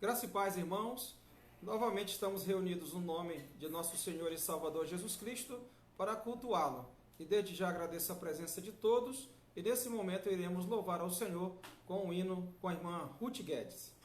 Graça e paz, irmãos. Novamente estamos reunidos no nome de nosso Senhor e Salvador Jesus Cristo para cultuá-lo. E desde já agradeço a presença de todos. E nesse momento iremos louvar ao Senhor com um hino com a irmã Ruth Guedes.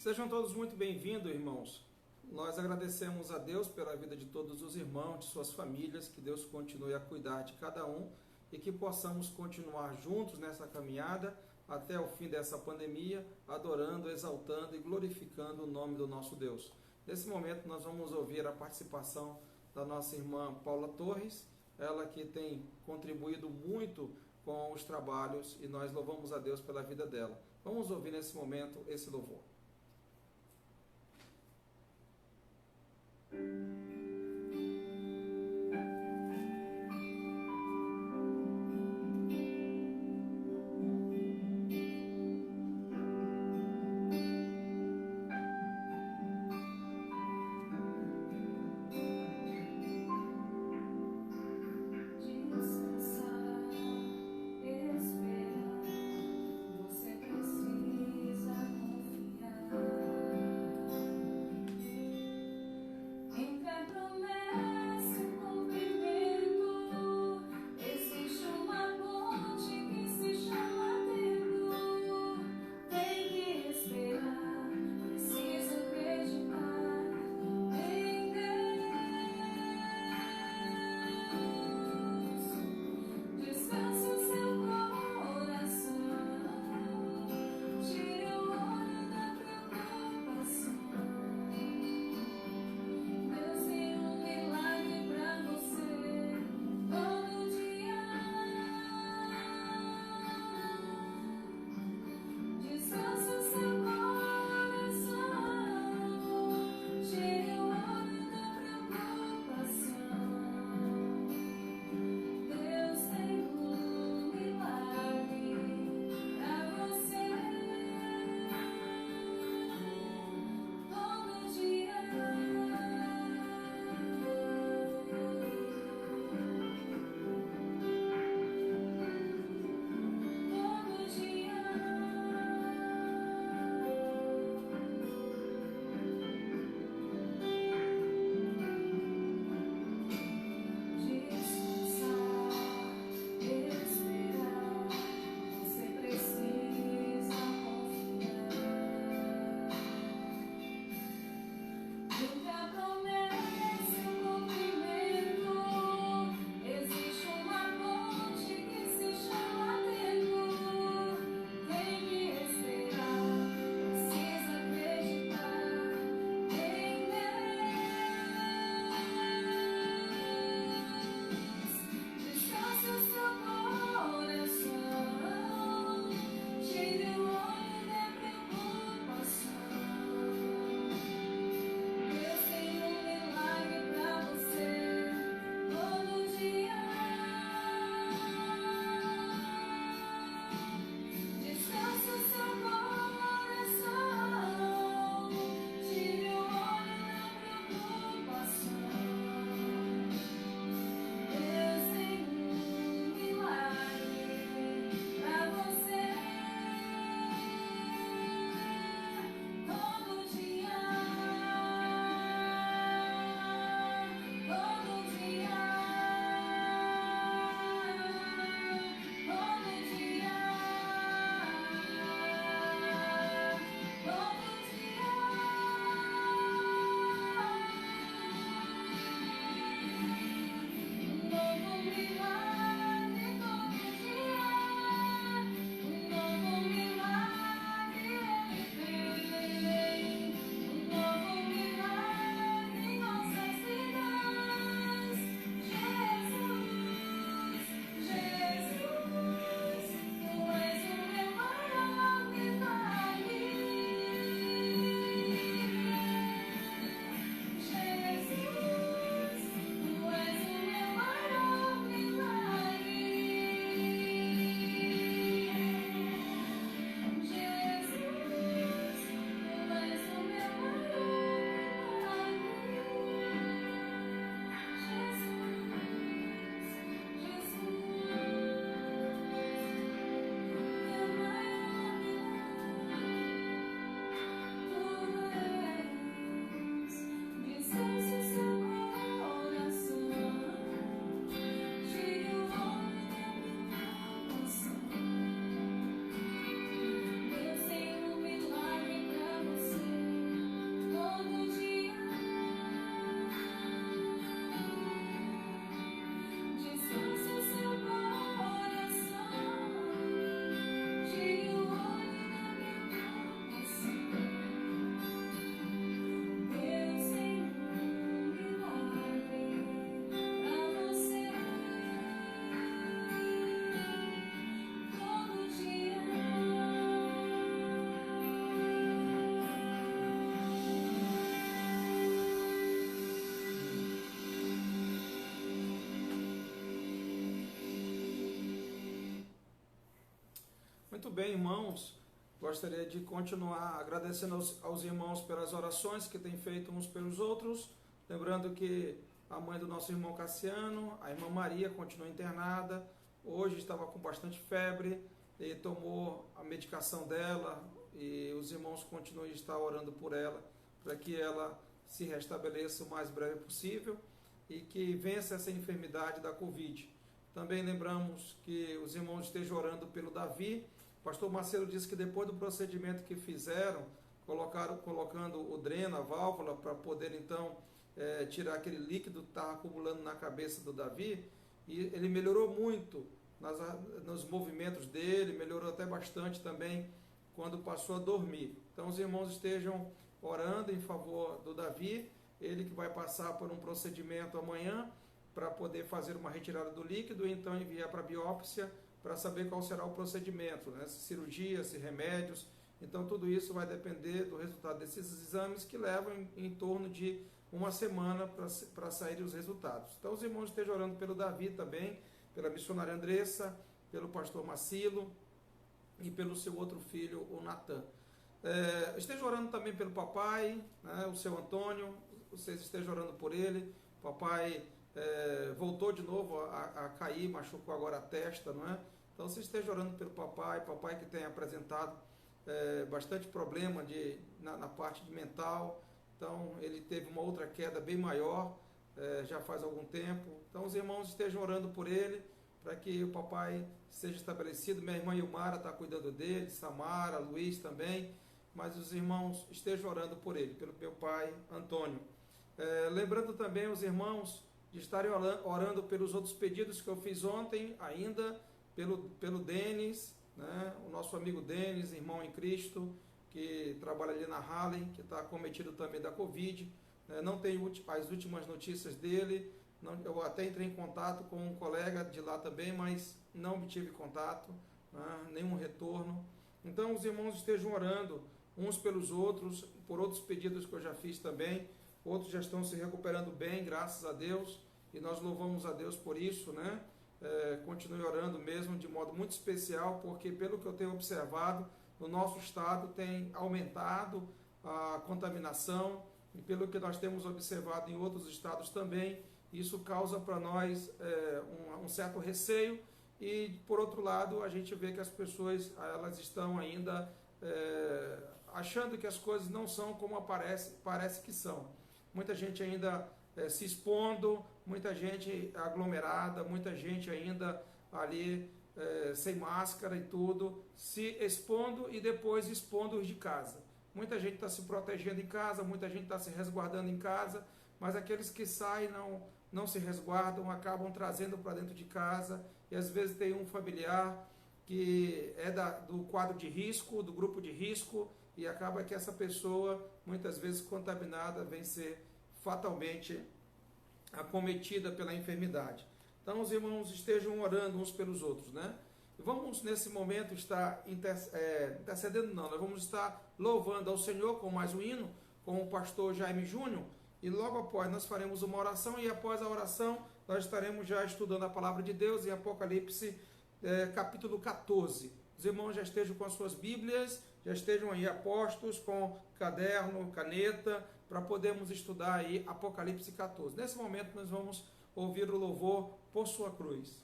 Sejam todos muito bem-vindos, irmãos. Nós agradecemos a Deus pela vida de todos os irmãos, de suas famílias, que Deus continue a cuidar de cada um e que possamos continuar juntos nessa caminhada até o fim dessa pandemia, adorando, exaltando e glorificando o nome do nosso Deus. Nesse momento nós vamos ouvir a participação da nossa irmã Paula Torres, ela que tem contribuído muito com os trabalhos e nós louvamos a Deus pela vida dela. Vamos ouvir nesse momento esse louvor. bem, irmãos. Gostaria de continuar agradecendo aos irmãos pelas orações que têm feito uns pelos outros. Lembrando que a mãe do nosso irmão Cassiano, a irmã Maria, continua internada. Hoje estava com bastante febre e tomou a medicação dela. E os irmãos continuam a estar orando por ela, para que ela se restabeleça o mais breve possível e que vença essa enfermidade da Covid. Também lembramos que os irmãos estejam orando pelo Davi. O pastor Marcelo disse que depois do procedimento que fizeram, colocando o dreno, a válvula, para poder então tirar aquele líquido que estava acumulando na cabeça do Davi, e ele melhorou muito nos movimentos dele, melhorou até bastante também quando passou a dormir. Então os irmãos estejam orando em favor do Davi, ele que vai passar por um procedimento amanhã para poder fazer uma retirada do líquido e então enviar para a biópsia para saber qual será o procedimento, né? Se cirurgia, se remédios. Então tudo isso vai depender do resultado desses exames, que levam em torno de uma semana para saírem os resultados. Então os irmãos estejam orando pelo Davi também, pela missionária Andressa, pelo pastor Marcilo e pelo seu outro filho, o Natan. Esteja orando também pelo papai, né, o seu Antônio. Vocês estejam orando por ele. O papai voltou de novo a cair, machucou agora a testa, não é? Então vocês estejam orando pelo papai que tem apresentado bastante problema na parte de mental. Então ele teve uma outra queda bem maior, já faz algum tempo. Então os irmãos estejam orando por ele, para que o papai seja estabelecido. Minha irmã Ilmara está cuidando dele, Samara, Luiz também, mas os irmãos estejam orando por ele, pelo meu pai Antônio. Lembrando também os irmãos de estarem orando pelos outros pedidos que eu fiz ontem, ainda pelo Denis, né? O nosso amigo Denis, irmão em Cristo, que trabalha ali na Harlem, que está acometido também da Covid. Não tenho as últimas notícias dele. Eu até entrei em contato com um colega de lá também, mas não obtive contato, né? Nenhum retorno. Então os irmãos estejam orando uns pelos outros, por outros pedidos que eu já fiz também. Outros já estão se recuperando bem, graças a Deus, e nós louvamos a Deus por isso, né? Continue orando mesmo de modo muito especial, porque pelo que eu tenho observado, no nosso estado tem aumentado a contaminação, e pelo que nós temos observado em outros estados também, isso causa para nós um certo receio, e por outro lado a gente vê que as pessoas elas estão ainda achando que as coisas não são como parece que são. Muita gente ainda se expondo, muita gente aglomerada, muita gente ainda ali sem máscara e tudo, se expondo e depois expondo os de casa. Muita gente está se protegendo em casa, muita gente está se resguardando em casa, mas aqueles que saem não se resguardam, acabam trazendo para dentro de casa, e às vezes tem um familiar que é do quadro de risco, do grupo de risco, e acaba que essa pessoa, muitas vezes contaminada, vem ser fatalmente acometida pela enfermidade. Então os irmãos estejam orando uns pelos outros, né? E vamos nesse momento estar intercedendo, nós vamos estar louvando ao Senhor com mais um hino, com o pastor Jaime Júnior, e logo após nós faremos uma oração, e após a oração nós estaremos já estudando a palavra de Deus em Apocalipse capítulo 14. Os irmãos já estejam com as suas Bíblias, já estejam aí apostos com caderno, caneta, para podermos estudar aí Apocalipse 14. Nesse momento nós vamos ouvir o louvor Por Sua Cruz.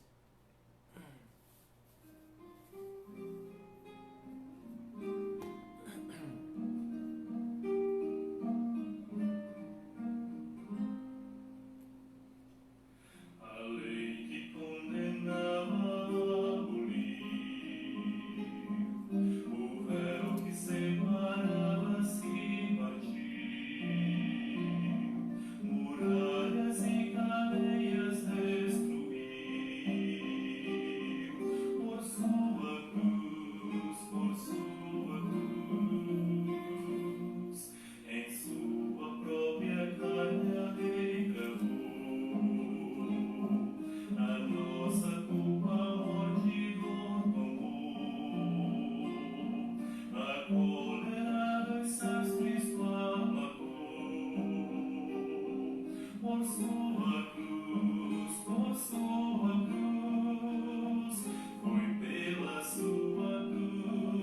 Foi pela sua cruz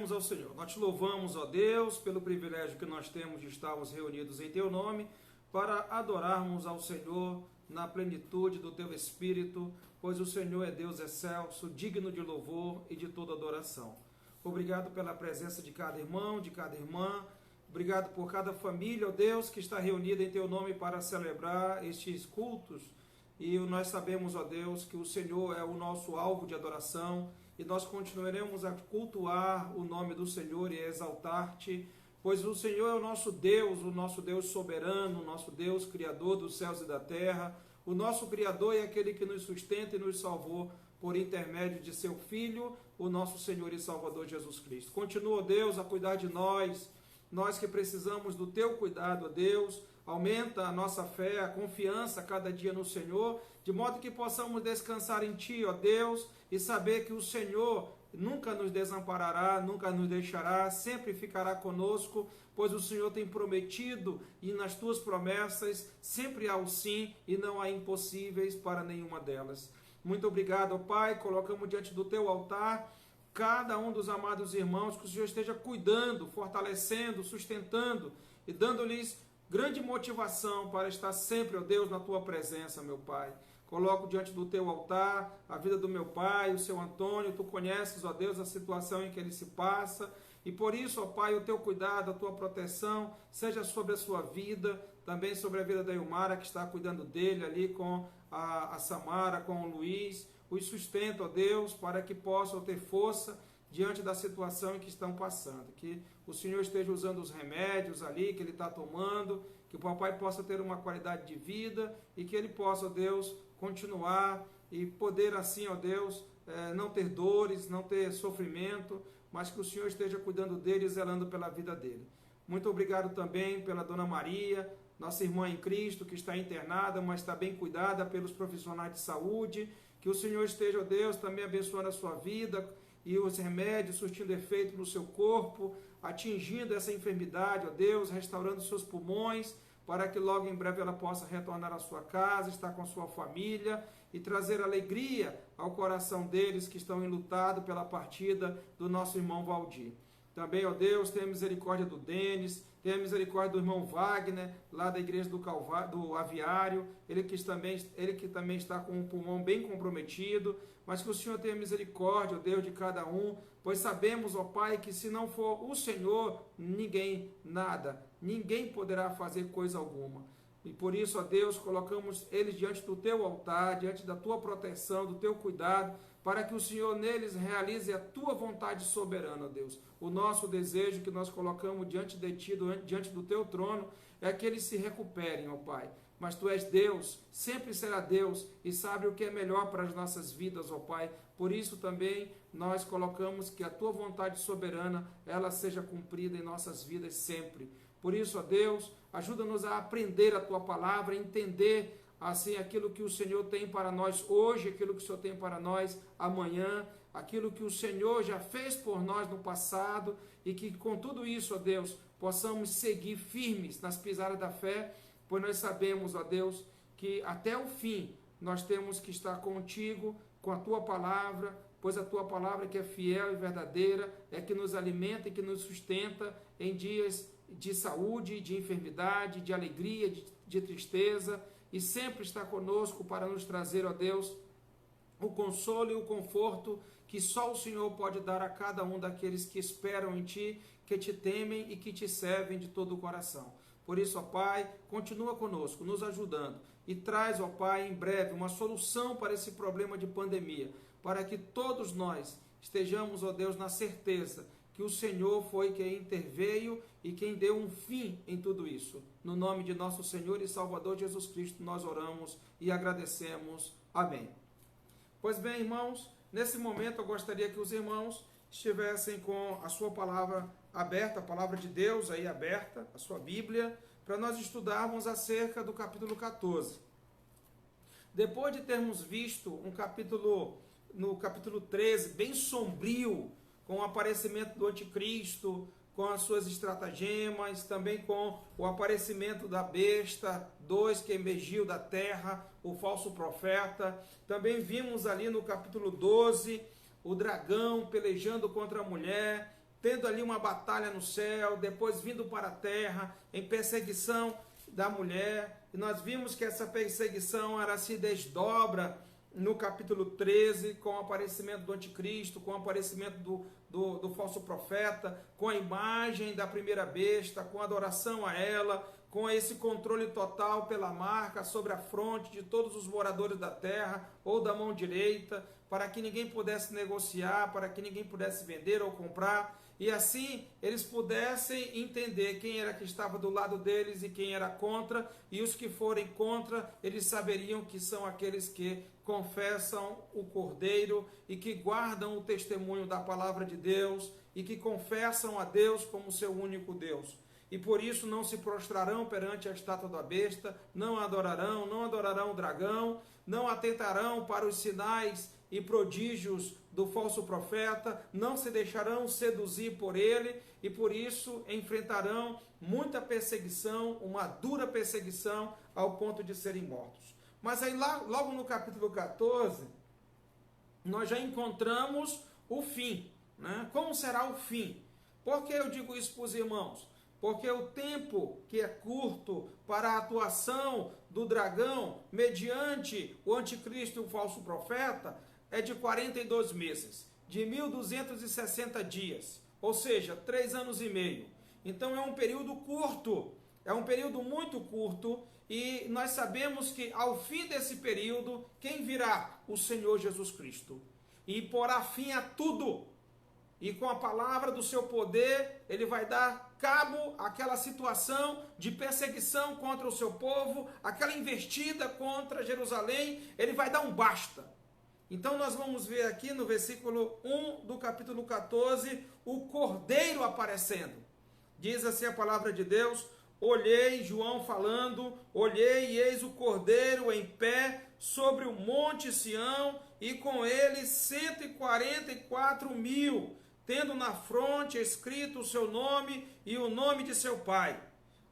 Oremos ao Senhor. Nós te louvamos, ó Deus, pelo privilégio que nós temos de estarmos reunidos em teu nome para adorarmos ao Senhor na plenitude do teu Espírito, pois o Senhor é Deus excelso, digno de louvor e de toda adoração. Obrigado pela presença de cada irmão, de cada irmã. Obrigado por cada família, ó Deus, que está reunida em teu nome para celebrar estes cultos. E nós sabemos, ó Deus, que o Senhor é o nosso alvo de adoração e nós continuaremos a cultuar o nome do Senhor e a exaltar-te, pois o Senhor é o nosso Deus soberano, o nosso Deus criador dos céus e da terra, o nosso Criador é aquele que nos sustenta e nos salvou por intermédio de seu Filho, o nosso Senhor e Salvador Jesus Cristo. Continua, Deus, a cuidar de nós que precisamos do teu cuidado, ó Deus. Aumenta a nossa fé, a confiança cada dia no Senhor, de modo que possamos descansar em Ti, ó Deus, e saber que o Senhor nunca nos desamparará, nunca nos deixará, sempre ficará conosco, pois o Senhor tem prometido e nas Tuas promessas sempre há o sim e não há impossíveis para nenhuma delas. Muito obrigado, ó Pai, colocamos diante do Teu altar cada um dos amados irmãos, que o Senhor esteja cuidando, fortalecendo, sustentando e dando-lhes grande motivação para estar sempre, ó Deus, na Tua presença, meu Pai. Coloco diante do Teu altar a vida do meu pai, o seu Antônio. Tu conheces, ó Deus, a situação em que ele se passa. E por isso, ó Pai, o Teu cuidado, a Tua proteção, seja sobre a sua vida, também sobre a vida da Ilmara, que está cuidando dele ali com a Samara, com o Luiz. Os sustenta, ó Deus, para que possam ter força diante da situação em que estão passando. Que o Senhor esteja usando os remédios ali que ele está tomando, que o papai possa ter uma qualidade de vida e que ele possa, ó Deus, continuar e poder assim, ó Deus, não ter dores, não ter sofrimento, mas que o Senhor esteja cuidando dele e zelando pela vida dele. Muito obrigado também pela Dona Maria, nossa irmã em Cristo, que está internada, mas está bem cuidada pelos profissionais de saúde. Que o Senhor esteja, ó Deus, também abençoando a sua vida e os remédios surtindo efeito no seu corpo, atingindo essa enfermidade, ó Deus, restaurando seus pulmões, para que logo em breve ela possa retornar à sua casa, estar com a sua família e trazer alegria ao coração deles que estão enlutados pela partida do nosso irmão Valdir. Também, ó Deus, tenha misericórdia do Denis, tenha misericórdia do irmão Wagner, lá da igreja do Aviário, ele que também está com o pulmão bem comprometido, mas que o Senhor tenha misericórdia, ó Deus, de cada um, pois sabemos, ó Pai, que se não for o Senhor, ninguém poderá fazer coisa alguma. E por isso, ó Deus, colocamos eles diante do Teu altar, diante da Tua proteção, do Teu cuidado, para que o Senhor neles realize a Tua vontade soberana, ó Deus. O nosso desejo que nós colocamos diante de Ti, diante do Teu trono, é que eles se recuperem, ó Pai. Mas Tu és Deus, sempre será Deus, e sabe o que é melhor para as nossas vidas, ó Pai. Por isso também nós colocamos que a Tua vontade soberana, ela seja cumprida em nossas vidas sempre. Por isso, ó Deus, ajuda-nos a aprender a Tua palavra, a entender assim aquilo que o Senhor tem para nós hoje, aquilo que o Senhor tem para nós amanhã, aquilo que o Senhor já fez por nós no passado, e que com tudo isso, ó Deus, possamos seguir firmes nas pisadas da fé, pois nós sabemos, ó Deus, que até o fim nós temos que estar contigo, com a Tua palavra, pois a Tua palavra que é fiel e verdadeira, é que nos alimenta e que nos sustenta em dias de saúde, de enfermidade, de alegria, de tristeza, e sempre está conosco para nos trazer, ó Deus, o consolo e o conforto que só o Senhor pode dar a cada um daqueles que esperam em Ti, que Te temem e que Te servem de todo o coração. Por isso, ó Pai, continua conosco, nos ajudando, e traz, ó Pai, em breve uma solução para esse problema de pandemia, para que todos nós estejamos, ó Deus, na certeza que o Senhor foi quem interveio e quem deu um fim em tudo isso. No nome de nosso Senhor e Salvador Jesus Cristo, nós oramos e agradecemos. Amém. Pois bem, irmãos, nesse momento eu gostaria que os irmãos estivessem com a sua palavra aberta, a palavra de Deus aí aberta, a sua Bíblia, para nós estudarmos acerca do capítulo 14. Depois de termos visto no capítulo 13, bem sombrio, com o aparecimento do anticristo, com as suas estratagemas, também com o aparecimento da besta, 2 que emergiu da terra, o falso profeta. Também vimos ali no capítulo 12, o dragão pelejando contra a mulher, tendo ali uma batalha no céu, depois vindo para a terra, em perseguição da mulher. E nós vimos que essa perseguição ela se desdobra no capítulo 13, com o aparecimento do anticristo, com o aparecimento do falso profeta, com a imagem da primeira besta, com a adoração a ela, com esse controle total pela marca sobre a fronte de todos os moradores da terra, ou da mão direita, para que ninguém pudesse negociar, para que ninguém pudesse vender ou comprar, e assim eles pudessem entender quem era que estava do lado deles e quem era contra, e os que forem contra, eles saberiam que são aqueles que confessam o Cordeiro e que guardam o testemunho da palavra de Deus e que confessam a Deus como seu único Deus. E por isso não se prostrarão perante a estátua da besta, não adorarão o dragão, não atentarão para os sinais e prodígios do falso profeta, não se deixarão seduzir por ele e por isso enfrentarão muita perseguição, uma dura perseguição ao ponto de serem mortos. Mas aí logo no capítulo 14, nós já encontramos o fim, né? Como será o fim? Por que eu digo isso para os irmãos? Porque o tempo que é curto para a atuação do dragão mediante o anticristo e o falso profeta é de 42 meses, de 1260 dias, ou seja, 3 anos e meio. Então é um período curto, é um período muito curto, e nós sabemos que ao fim desse período, quem virá? O Senhor Jesus Cristo. E porá fim a tudo. E com a palavra do seu poder, ele vai dar cabo àquela situação de perseguição contra o seu povo, aquela investida contra Jerusalém, ele vai dar um basta. Então nós vamos ver aqui no versículo 1 do capítulo 14, o Cordeiro aparecendo. Diz assim a palavra de Deus: olhei, João falando, olhei e eis o Cordeiro em pé sobre o monte Sião, e com ele 144.000, tendo na fronte escrito o seu nome e o nome de seu pai.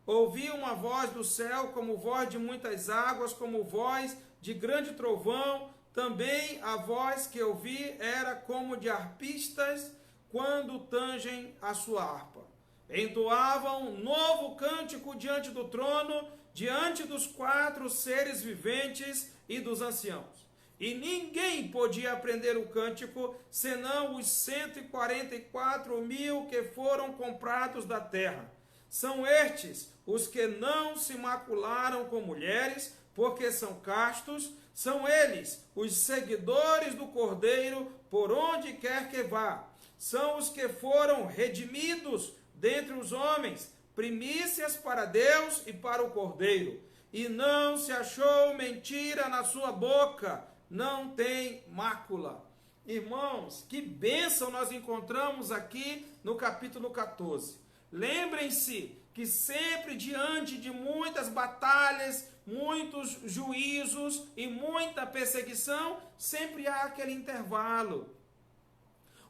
Ouvi uma voz do céu, como voz de muitas águas, como voz de grande trovão. Também a voz que eu vi era como de arpistas quando tangem a sua harpa. Entoavam um novo cântico diante do trono, diante dos 4 seres viventes e dos anciãos. E ninguém podia aprender o cântico, senão os 144.000 que foram comprados da terra. São estes os que não se macularam com mulheres, porque são castos. São eles os seguidores do Cordeiro, por onde quer que vá. São os que foram redimidos dentre os homens, primícias para Deus e para o Cordeiro. E não se achou mentira na sua boca, não tem mácula. Irmãos, que bênção nós encontramos aqui no capítulo 14. Lembrem-se que sempre diante de muitas batalhas, muitos juízos e muita perseguição, sempre há aquele intervalo,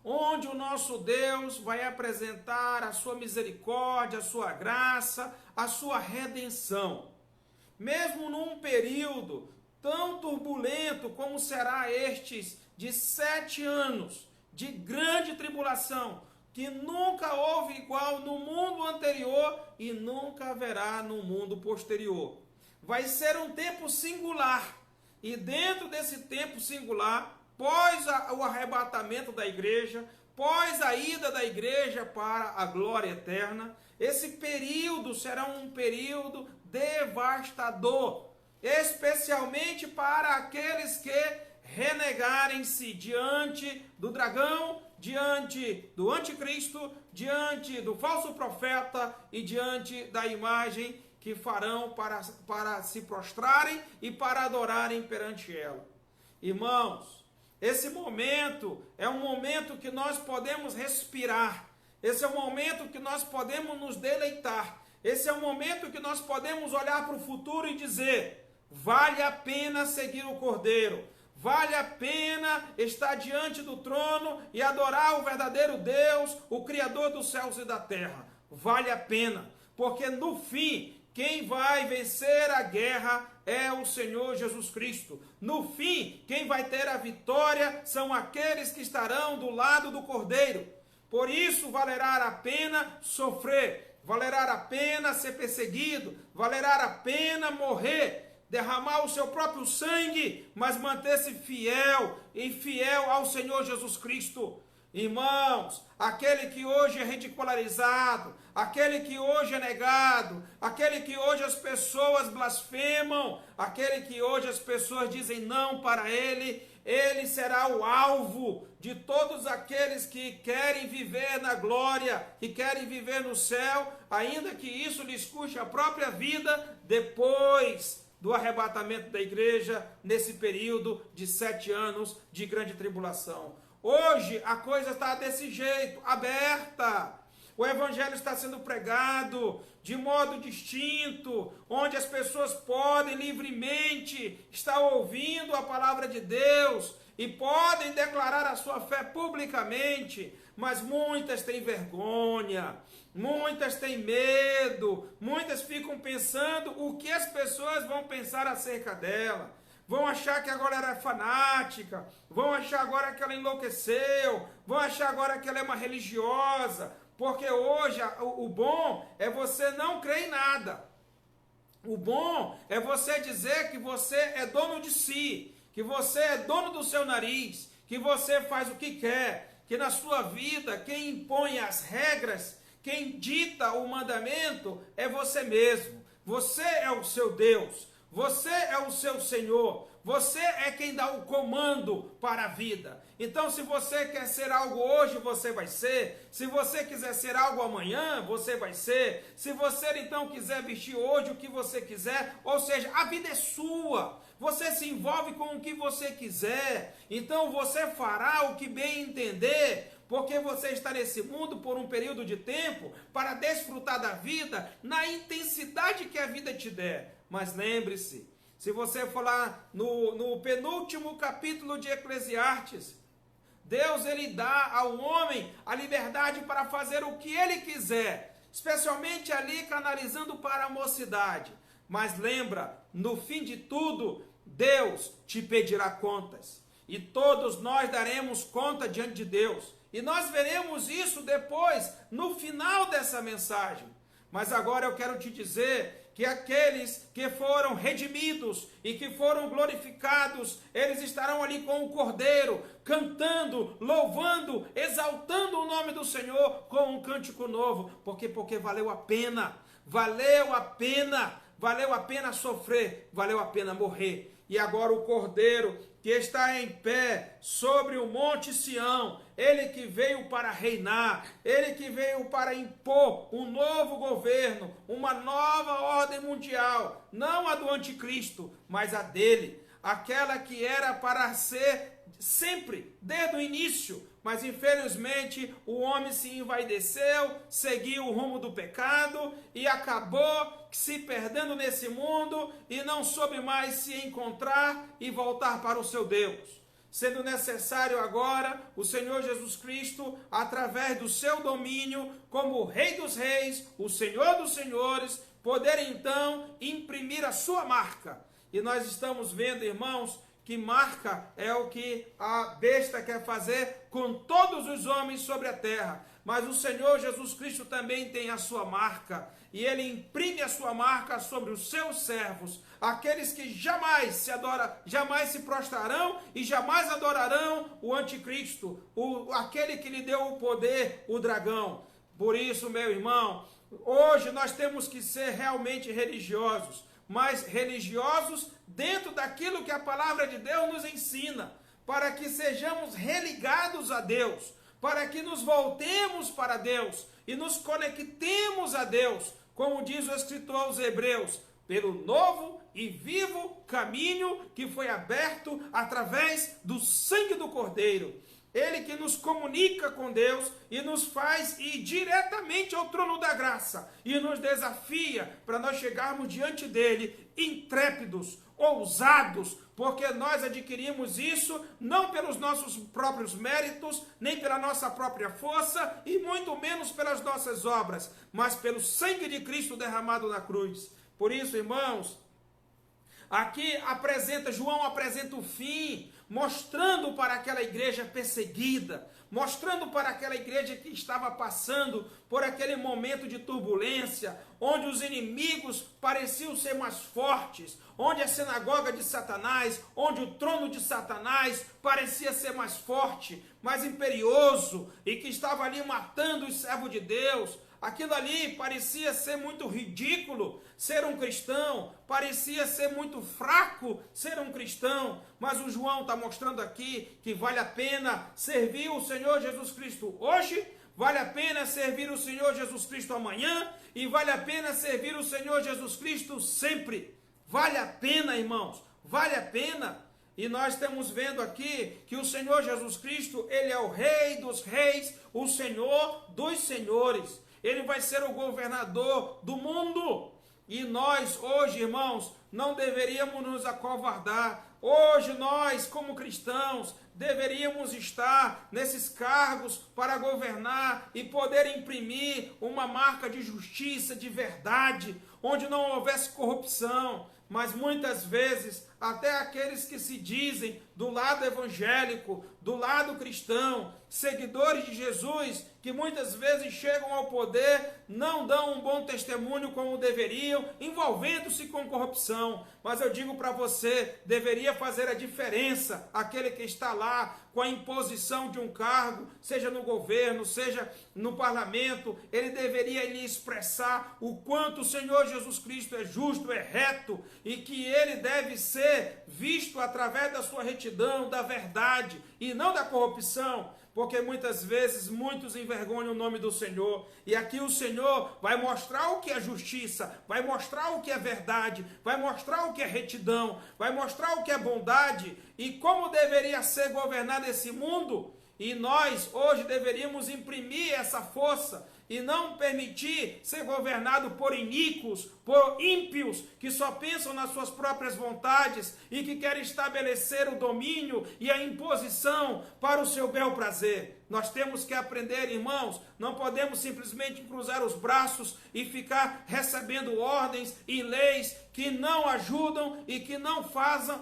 onde o nosso Deus vai apresentar a sua misericórdia, a sua graça, a sua redenção. Mesmo num período tão turbulento como será estes de 7 anos de grande tribulação, que nunca houve igual no mundo anterior e nunca haverá no mundo posterior. Vai ser um tempo singular, e dentro desse tempo singular, pós o arrebatamento da igreja, pós a ida da igreja para a glória eterna, esse período será um período devastador, especialmente para aqueles que renegarem-se diante do dragão, diante do anticristo, diante do falso profeta e diante da imagem que farão para se prostrarem e para adorarem perante ela. Irmãos, esse momento é um momento que nós podemos respirar, esse é um momento que nós podemos nos deleitar, esse é um momento que nós podemos olhar para o futuro e dizer: vale a pena seguir o Cordeiro, vale a pena estar diante do trono e adorar o verdadeiro Deus, o Criador dos céus e da terra. Vale a pena, porque no fim, quem vai vencer a guerra é o Senhor Jesus Cristo. No fim, quem vai ter a vitória são aqueles que estarão do lado do Cordeiro. Por isso valerá a pena sofrer, valerá a pena ser perseguido, valerá a pena morrer, derramar o seu próprio sangue, mas manter-se fiel e fiel ao Senhor Jesus Cristo. Irmãos, aquele que hoje é ridicularizado, aquele que hoje é negado, aquele que hoje as pessoas blasfemam, aquele que hoje as pessoas dizem não para ele, ele será o alvo de todos aqueles que querem viver na glória, que querem viver no céu, ainda que isso lhes custe a própria vida depois do arrebatamento da igreja, nesse período de 7 anos de grande tribulação. Hoje a coisa está desse jeito, aberta. O evangelho está sendo pregado de modo distinto, onde as pessoas podem livremente estar ouvindo a palavra de Deus e podem declarar a sua fé publicamente, mas muitas têm vergonha, muitas têm medo, muitas ficam pensando o que as pessoas vão pensar acerca dela. Vão achar que agora ela é fanática, vão achar agora que ela enlouqueceu, vão achar agora que ela é uma religiosa, porque hoje o bom é você não crer em nada. O bom é você dizer que você é dono de si, que você é dono do seu nariz, que você faz o que quer, que na sua vida quem impõe as regras, quem dita o mandamento é você mesmo. Você é o seu Deus. Você é o seu Senhor, você é quem dá o comando para a vida. Então, se você quer ser algo hoje, você vai ser. Se você quiser ser algo amanhã, você vai ser. Se você então quiser vestir hoje o que você quiser, ou seja, a vida é sua. Você se envolve com o que você quiser. Então, você fará o que bem entender, porque você está nesse mundo por um período de tempo para desfrutar da vida na intensidade que a vida te der. Mas lembre-se, se você for lá no penúltimo capítulo de Eclesiastes, Deus ele dá ao homem a liberdade para fazer o que ele quiser, especialmente ali canalizando para a mocidade. Mas lembra, no fim de tudo, Deus te pedirá contas. E todos nós daremos conta diante de Deus. E nós veremos isso depois, no final dessa mensagem. Mas agora eu quero te dizer que aqueles que foram redimidos e que foram glorificados, eles estarão ali com o Cordeiro, cantando, louvando, exaltando o nome do Senhor com um cântico novo. Porque valeu a pena, valeu a pena sofrer, valeu a pena morrer. E agora o Cordeiro que está em pé sobre o monte Sião, ele que veio para reinar, ele que veio para impor um novo governo, uma nova ordem mundial, não a do anticristo, mas a dele, aquela que era para ser sempre, desde o início, mas infelizmente o homem se envaideceu, seguiu o rumo do pecado e acabou se perdendo nesse mundo e não soube mais se encontrar e voltar para o seu Deus. Sendo necessário agora o Senhor Jesus Cristo, através do seu domínio, como o Rei dos Reis, o Senhor dos Senhores, poder então imprimir a sua marca. E nós estamos vendo, irmãos, que marca é o que a besta quer fazer com todos os homens sobre a terra. Mas o Senhor Jesus Cristo também tem a sua marca. E ele imprime a sua marca sobre os seus servos. Aqueles que jamais se prostrarão e jamais adorarão o anticristo. Aquele que lhe deu o poder, o dragão. Por isso, meu irmão, hoje nós temos que ser realmente religiosos. Mas religiosos dentro daquilo que a palavra de Deus nos ensina, para que sejamos religados a Deus, para que nos voltemos para Deus e nos conectemos a Deus, como diz o escritor aos Hebreus, pelo novo e vivo caminho que foi aberto através do sangue do Cordeiro. Ele que nos comunica com Deus e nos faz ir diretamente ao trono da graça e nos desafia para nós chegarmos diante dele intrépidos, ousados, porque nós adquirimos isso não pelos nossos próprios méritos, nem pela nossa própria força e muito menos pelas nossas obras, mas pelo sangue de Cristo derramado na cruz. Por isso, irmãos, aqui João apresenta o fim, mostrando para aquela igreja perseguida, mostrando para aquela igreja que estava passando por aquele momento de turbulência, onde os inimigos pareciam ser mais fortes, onde a sinagoga de Satanás, onde o trono de Satanás parecia ser mais forte, mais imperioso, e que estava ali matando os servos de Deus. Aquilo ali parecia ser muito ridículo ser um cristão, parecia ser muito fraco ser um cristão, mas o João está mostrando aqui que vale a pena servir o Senhor Jesus Cristo hoje, vale a pena servir o Senhor Jesus Cristo amanhã, e vale a pena servir o Senhor Jesus Cristo sempre. Vale a pena, irmãos, vale a pena. E nós estamos vendo aqui que o Senhor Jesus Cristo, ele é o Rei dos reis, o Senhor dos senhores. Ele vai ser o governador do mundo. E nós hoje, irmãos, não deveríamos nos acovardar. Hoje nós, como cristãos, deveríamos estar nesses cargos para governar e poder imprimir uma marca de justiça, de verdade, onde não houvesse corrupção. Mas muitas vezes, até aqueles que se dizem do lado evangélico, do lado cristão, seguidores de Jesus, que muitas vezes chegam ao poder, não dão um bom testemunho como deveriam, envolvendo-se com corrupção. Mas eu digo para você, deveria fazer a diferença aquele que está lá com a imposição de um cargo, seja no governo, seja no parlamento, ele deveria lhe expressar o quanto o Senhor Jesus Cristo é justo, é reto, e que ele deve ser visto através da sua retidão, da verdade, e não da corrupção, porque muitas vezes muitos envergonham o nome do Senhor, e aqui o Senhor vai mostrar o que é justiça, vai mostrar o que é verdade, vai mostrar o que é retidão, vai mostrar o que é bondade, e como deveria ser governado esse mundo, e nós hoje deveríamos imprimir essa força, e não permitir ser governado por iníquos, por ímpios, que só pensam nas suas próprias vontades e que querem estabelecer o domínio e a imposição para o seu bel prazer. Nós temos que aprender, irmãos, não podemos simplesmente cruzar os braços e ficar recebendo ordens e leis que não ajudam e que não fazem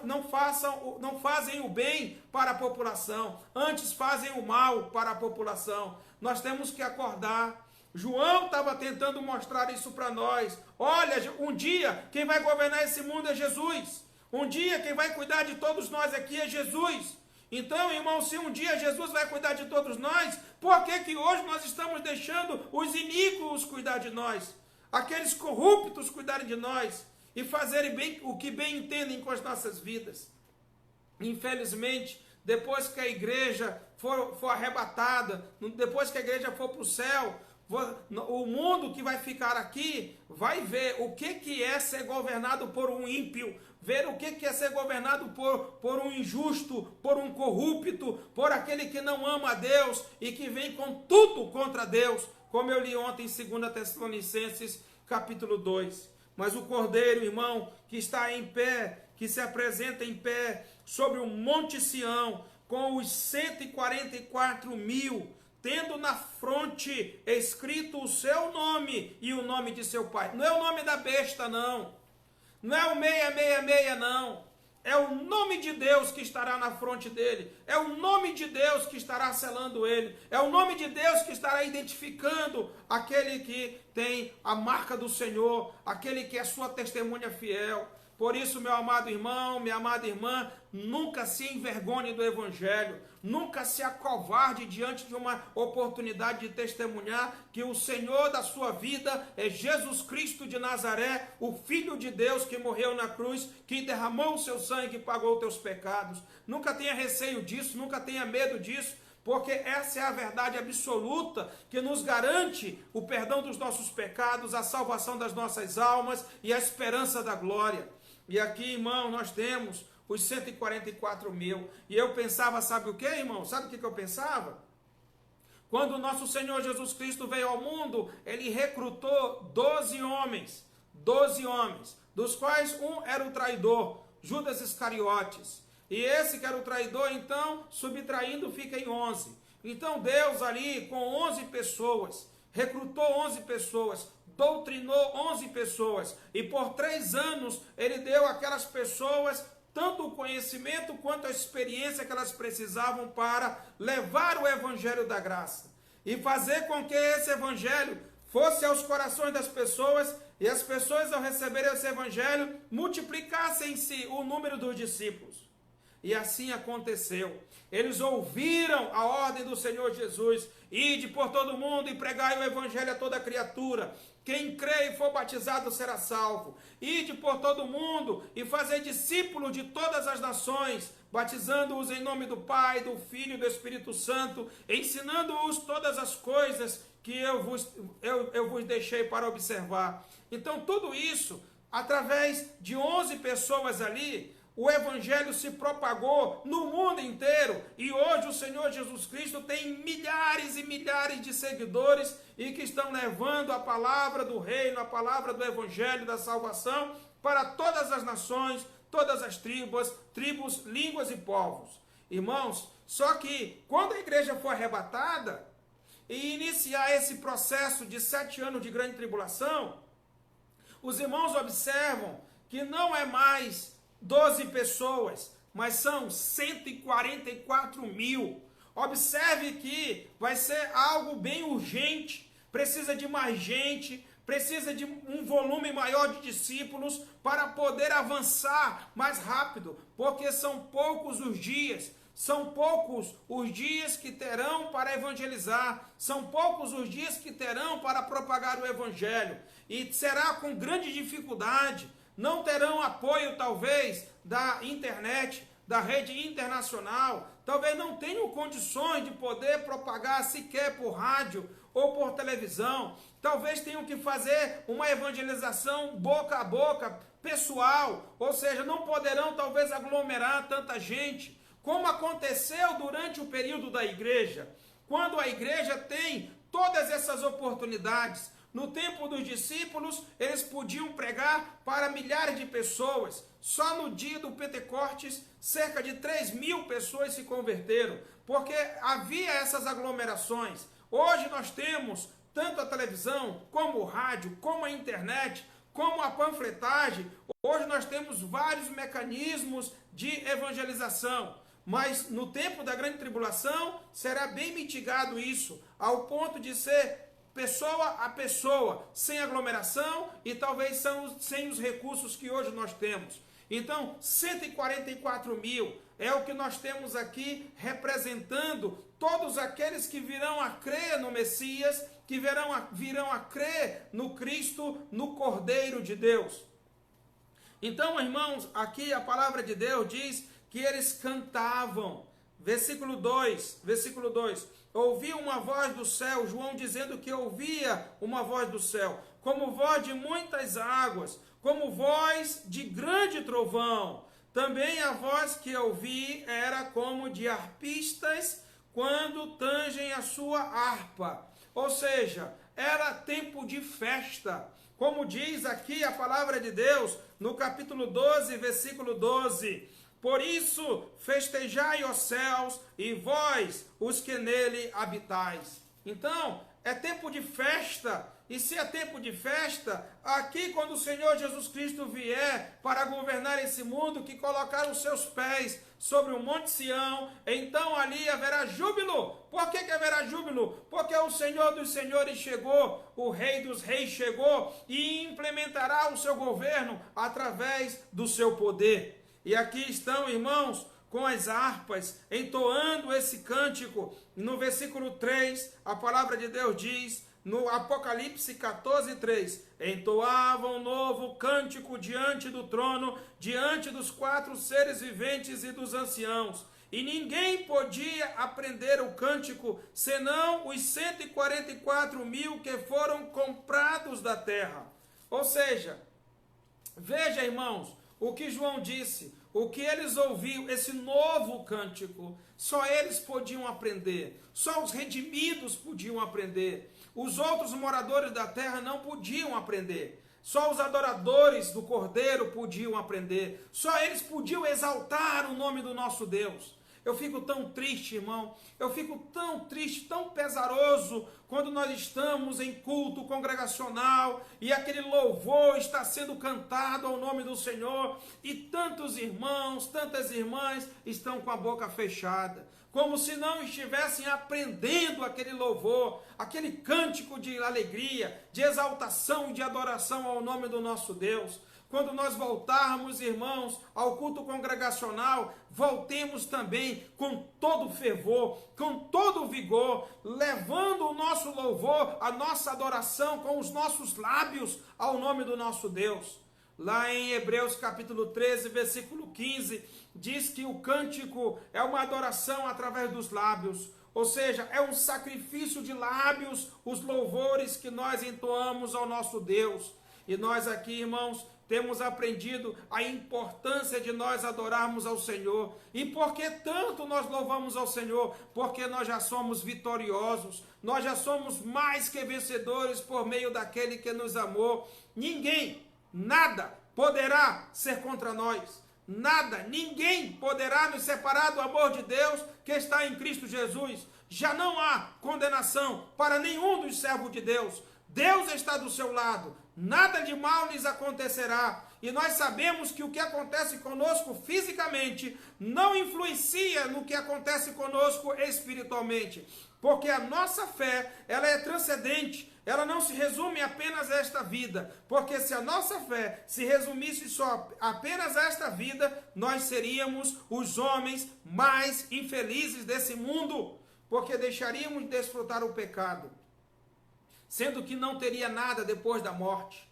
o bem para a população, antes fazem o mal para a população. Nós temos que acordar. João estava tentando mostrar isso para nós. Olha, um dia quem vai governar esse mundo é Jesus. Um dia quem vai cuidar de todos nós aqui é Jesus. Então, irmão, se um dia Jesus vai cuidar de todos nós, por que hoje nós estamos deixando os iníquos cuidar de nós? Aqueles corruptos cuidarem de nós e fazerem bem, o que bem entendem com as nossas vidas. Infelizmente, depois que a igreja for arrebatada, depois que a igreja for para o céu, o mundo que vai ficar aqui vai ver o que é ser governado por um ímpio, ver o que é ser governado por um injusto, por um corrupto, por aquele que não ama a Deus e que vem com tudo contra Deus, como eu li ontem em 2 Tessalonicenses capítulo 2. Mas o Cordeiro, irmão, que está em pé, que se apresenta em pé sobre o Monte Sião, com os 144.000, tendo na fronte escrito o seu nome e o nome de seu pai. Não é o nome da besta, não. Não é o 666, não. É o nome de Deus que estará na fronte dele. É o nome de Deus que estará selando ele. É o nome de Deus que estará identificando aquele que tem a marca do Senhor, aquele que é sua testemunha fiel. Por isso, meu amado irmão, minha amada irmã, nunca se envergonhe do Evangelho, nunca se acovarde diante de uma oportunidade de testemunhar que o Senhor da sua vida é Jesus Cristo de Nazaré, o Filho de Deus que morreu na cruz, que derramou o seu sangue e pagou os teus pecados. Nunca tenha receio disso, nunca tenha medo disso, porque essa é a verdade absoluta que nos garante o perdão dos nossos pecados, a salvação das nossas almas e a esperança da glória. E aqui, irmão, nós temos os 144.000. E eu pensava, sabe o que, irmão? Sabe o que eu pensava? Quando o nosso Senhor Jesus Cristo veio ao mundo, ele recrutou 12 homens, dos quais um era o traidor, Judas Iscariotes. E esse que era o traidor, então, subtraindo, fica em 11. Então Deus ali, com 11 pessoas, recrutou 11 pessoas, doutrinou 11 pessoas, e por 3 anos ele deu àquelas pessoas tanto o conhecimento quanto a experiência que elas precisavam para levar o evangelho da graça e fazer com que esse evangelho fosse aos corações das pessoas, e as pessoas, ao receberem esse evangelho, multiplicassem-se o número dos discípulos. E assim aconteceu. Eles ouviram a ordem do Senhor Jesus: ide por todo o mundo e pregai o evangelho a toda criatura. Quem crê e for batizado será salvo. Ide por todo o mundo e fazei discípulos de todas as nações, batizando-os em nome do Pai, do Filho e do Espírito Santo, ensinando-os todas as coisas que eu vos deixei para observar. Então, tudo isso, através de 11 pessoas ali, o evangelho se propagou no mundo inteiro, e hoje o Senhor Jesus Cristo tem milhares e milhares de seguidores e que estão levando a palavra do reino, a palavra do evangelho da salvação para todas as nações, todas as tribos, línguas e povos. Irmãos, só que quando a igreja for arrebatada e iniciar esse processo de 7 anos de grande tribulação, os irmãos observam que não é mais 12 pessoas, mas são 144 mil. Observe que vai ser algo bem urgente, precisa de mais gente, precisa de um volume maior de discípulos para poder avançar mais rápido, porque são poucos os dias. São poucos os dias que terão para evangelizar, são poucos os dias que terão para propagar o evangelho, e será com grande dificuldade. Não terão apoio, talvez, da internet, da rede internacional, talvez não tenham condições de poder propagar sequer por rádio ou por televisão, talvez tenham que fazer uma evangelização boca a boca, pessoal, ou seja, não poderão talvez aglomerar tanta gente, como aconteceu durante o período da igreja, quando a igreja tem todas essas oportunidades. No tempo dos discípulos, eles podiam pregar para milhares de pessoas. Só no dia do Pentecostes, cerca de 3.000 pessoas se converteram, porque havia essas aglomerações. Hoje nós temos tanto a televisão, como o rádio, como a internet, como a panfletagem. Hoje nós temos vários mecanismos de evangelização. Mas no tempo da grande tribulação, será bem mitigado isso, ao ponto de ser pessoa a pessoa, sem aglomeração e talvez sem os recursos que hoje nós temos. Então, 144 mil é o que nós temos aqui, representando todos aqueles que virão a crer no Messias, que virão a crer no Cristo, no Cordeiro de Deus. Então, irmãos, aqui a palavra de Deus diz que eles cantavam. Versículo 2. Ouvi uma voz do céu, João dizendo que ouvia uma voz do céu, como voz de muitas águas, como voz de grande trovão. Também a voz que ouvi era como de arpistas quando tangem a sua harpa. Ou seja, era tempo de festa. Como diz aqui a palavra de Deus, no capítulo 12, versículo 12. Por isso, festejai os céus e vós, os que nele habitais. Então, é tempo de festa. E se é tempo de festa, aqui quando o Senhor Jesus Cristo vier para governar esse mundo, que colocar os seus pés sobre o Monte Sião, então ali haverá júbilo. Por que haverá júbilo? Porque o Senhor dos Senhores chegou, o Rei dos Reis chegou e implementará o seu governo através do seu poder. E aqui estão, irmãos, com as harpas, entoando esse cântico. No versículo 3, a palavra de Deus diz, no Apocalipse 14, 3, entoavam um novo cântico diante do trono, diante dos 4 seres viventes e dos anciãos. E ninguém podia aprender o cântico, senão os 144 mil que foram comprados da terra. Ou seja, veja, irmãos, o que João disse, o que eles ouviram, esse novo cântico, só eles podiam aprender, só os redimidos podiam aprender, os outros moradores da terra não podiam aprender, só os adoradores do Cordeiro podiam aprender, só eles podiam exaltar o nome do nosso Deus. Eu fico tão triste, irmão. Eu fico tão triste, tão pesaroso quando nós estamos em culto congregacional e aquele louvor está sendo cantado ao nome do Senhor e tantos irmãos, tantas irmãs estão com a boca fechada, como se não estivessem aprendendo aquele louvor, aquele cântico de alegria, de exaltação e de adoração ao nome do nosso Deus. Quando nós voltarmos, irmãos, ao culto congregacional, voltemos também com todo fervor, com todo vigor, levando o nosso louvor, a nossa adoração com os nossos lábios ao nome do nosso Deus. Lá em Hebreus capítulo 13, versículo 15, diz que o cântico é uma adoração através dos lábios, ou seja, é um sacrifício de lábios, os louvores que nós entoamos ao nosso Deus. E nós aqui, irmãos, temos aprendido a importância de nós adorarmos ao Senhor. E por que tanto nós louvamos ao Senhor? Porque nós já somos vitoriosos, nós já somos mais que vencedores por meio daquele que nos amou. Ninguém, nada poderá ser contra nós. Nada, ninguém poderá nos separar do amor de Deus que está em Cristo Jesus. Já não há condenação para nenhum dos servos de Deus. Deus está do seu lado, nada de mal lhes acontecerá. E nós sabemos que o que acontece conosco fisicamente não influencia no que acontece conosco espiritualmente. Porque a nossa fé, ela é transcendente, ela não se resume apenas a esta vida. Porque se a nossa fé se resumisse só apenas a esta vida, nós seríamos os homens mais infelizes desse mundo. Porque deixaríamos de desfrutar o pecado, sendo que não teria nada depois da morte.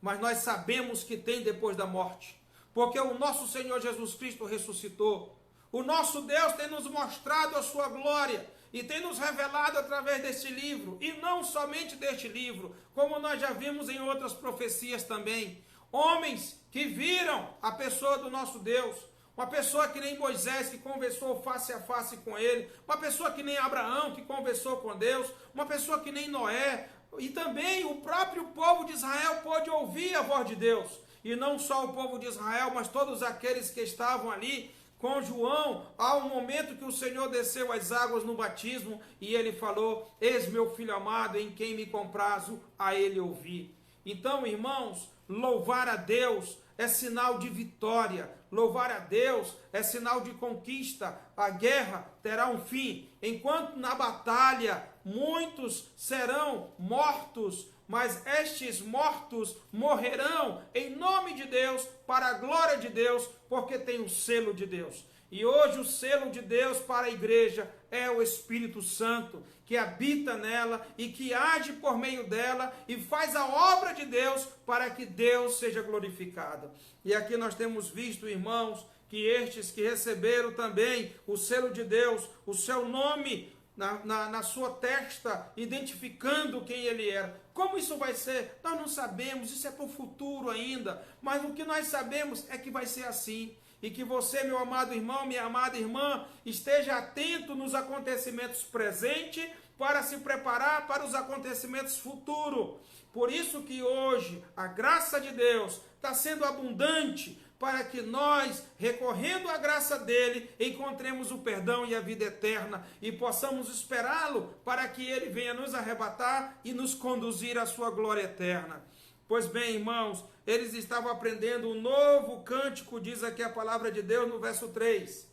Mas nós sabemos que tem depois da morte, porque o nosso Senhor Jesus Cristo ressuscitou. O nosso Deus tem nos mostrado a sua glória e tem nos revelado através deste livro, e não somente deste livro, como nós já vimos em outras profecias também. Homens que viram a pessoa do nosso Deus, uma pessoa que nem Moisés, que conversou face a face com ele, uma pessoa que nem Abraão, que conversou com Deus, uma pessoa que nem Noé, e também o próprio povo de Israel pôde ouvir a voz de Deus. E não só o povo de Israel, mas todos aqueles que estavam ali com João, ao momento que o Senhor desceu as águas no batismo, e ele falou: eis meu filho amado, em quem me comprazo, a ele ouvi. Então, irmãos, louvar a Deus é sinal de vitória, louvar a Deus é sinal de conquista. A guerra terá um fim, enquanto na batalha muitos serão mortos, mas estes mortos morrerão em nome de Deus, para a glória de Deus, porque tem o selo de Deus. E hoje o selo de Deus para a igreja é o Espírito Santo, que habita nela e que age por meio dela e faz a obra de Deus para que Deus seja glorificado. E aqui nós temos visto, irmãos, que estes que receberam também o selo de Deus, o seu nome na sua testa, identificando quem ele era. Como isso vai ser? Nós não sabemos, isso é para o futuro ainda, mas o que nós sabemos é que vai ser assim. E que você, meu amado irmão, minha amada irmã, esteja atento nos acontecimentos presentes para se preparar para os acontecimentos futuros. Por isso que hoje a graça de Deus está sendo abundante para que nós, recorrendo à graça dele, encontremos o perdão e a vida eterna e possamos esperá-lo para que ele venha nos arrebatar e nos conduzir à sua glória eterna. Pois bem, irmãos, eles estavam aprendendo um novo cântico, diz aqui a palavra de Deus no verso 3.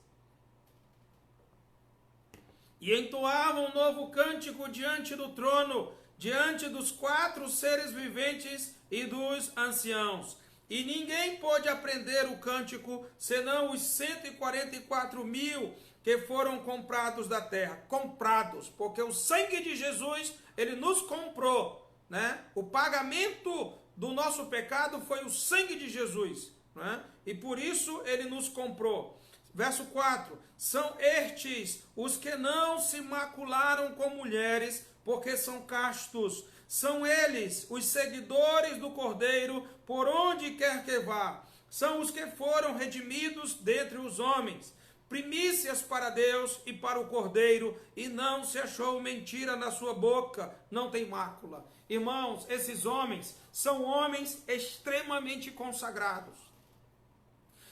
E entoavam um novo cântico diante do trono, diante dos 4 seres viventes e dos anciãos. E ninguém pôde aprender o cântico, senão os 144.000 que foram comprados da terra. Comprados, porque o sangue de Jesus, ele nos comprou, né? O pagamento do nosso pecado foi o sangue de Jesus, né? E por isso ele nos comprou. Verso 4, são estes os que não se macularam com mulheres, porque são castos. São eles os seguidores do Cordeiro, por onde quer que vá. São os que foram redimidos dentre os homens. Primícias para Deus e para o Cordeiro, e não se achou mentira na sua boca, não tem mácula. Irmãos, esses homens são homens extremamente consagrados.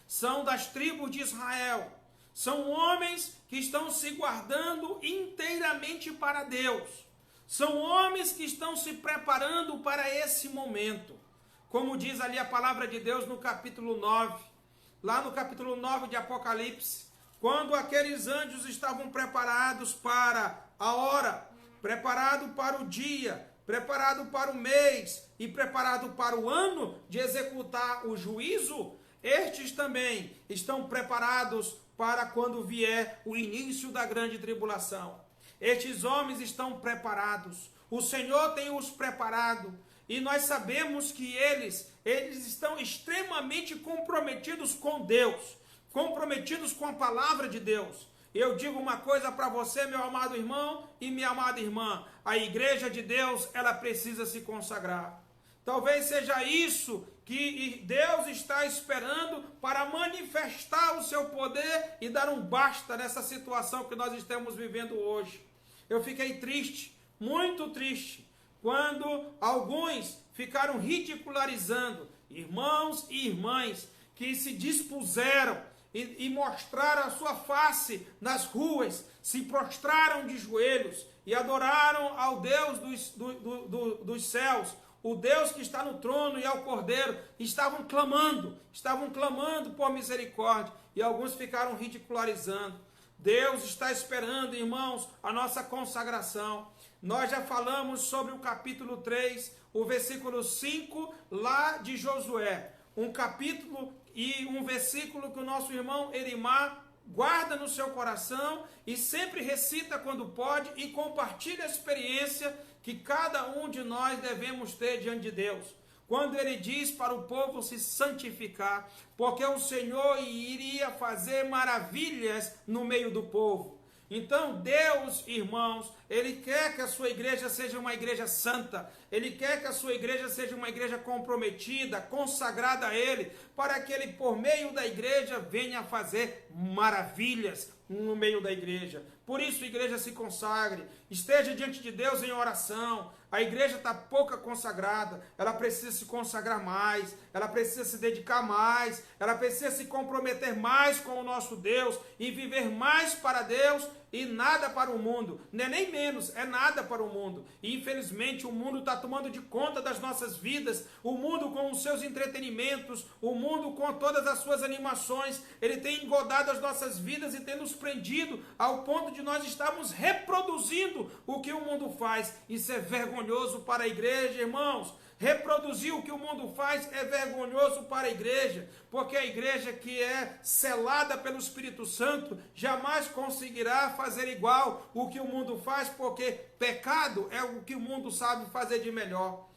São das tribos de Israel. São homens que estão se guardando inteiramente para Deus. São homens que estão se preparando para esse momento. Como diz ali a palavra de Deus no capítulo 9, lá no capítulo 9 de Apocalipse, quando aqueles anjos estavam preparados para a hora, preparado para o dia, preparado para o mês e preparado para o ano de executar o juízo, estes também estão preparados para quando vier o início da grande tribulação. Estes homens estão preparados, o Senhor tem os preparado, e nós sabemos que eles estão extremamente comprometidos com Deus, comprometidos com a palavra de Deus. Eu digo uma coisa para você, meu amado irmão e minha amada irmã, a igreja de Deus, ela precisa se consagrar. Talvez seja isso que Deus está esperando para manifestar o seu poder e dar um basta nessa situação que nós estamos vivendo hoje. Eu fiquei triste, muito triste, quando alguns ficaram ridicularizando irmãos e irmãs que se dispuseram e mostraram a sua face nas ruas, se prostraram de joelhos e adoraram ao Deus dos céus, o Deus que está no trono e ao Cordeiro, estavam clamando por misericórdia, e alguns ficaram ridicularizando. Deus está esperando, irmãos, a nossa consagração. Nós já falamos sobre o capítulo 3, o versículo 5, lá de Josué. Um capítulo e um versículo que o nosso irmão Erimar guarda no seu coração e sempre recita quando pode e compartilha a experiência que cada um de nós devemos ter diante de Deus. Quando ele diz para o povo se santificar, porque o Senhor iria fazer maravilhas no meio do povo. Então Deus, irmãos, Ele quer que a sua igreja seja uma igreja santa, Ele quer que a sua igreja seja uma igreja comprometida, consagrada a Ele, para que Ele, por meio da igreja, venha fazer maravilhas no meio da igreja. Por isso, igreja, se consagre, esteja diante de Deus em oração. A igreja está pouca consagrada, ela precisa se consagrar mais, ela precisa se dedicar mais, ela precisa se comprometer mais com o nosso Deus e viver mais para Deus e nada para o mundo. Não é nem menos, é nada para o mundo. E infelizmente o mundo está tomando de conta das nossas vidas, o mundo com os seus entretenimentos, o mundo com todas as suas animações, ele tem engodado as nossas vidas e tem nos prendido ao ponto de nós estarmos reproduzindo o que o mundo faz. Isso é vergonhoso para a igreja, irmãos. Reproduzir o que o mundo faz é vergonhoso para a igreja, porque a igreja que é selada pelo Espírito Santo jamais conseguirá fazer igual o que o mundo faz, porque pecado é o que o mundo sabe fazer de melhor.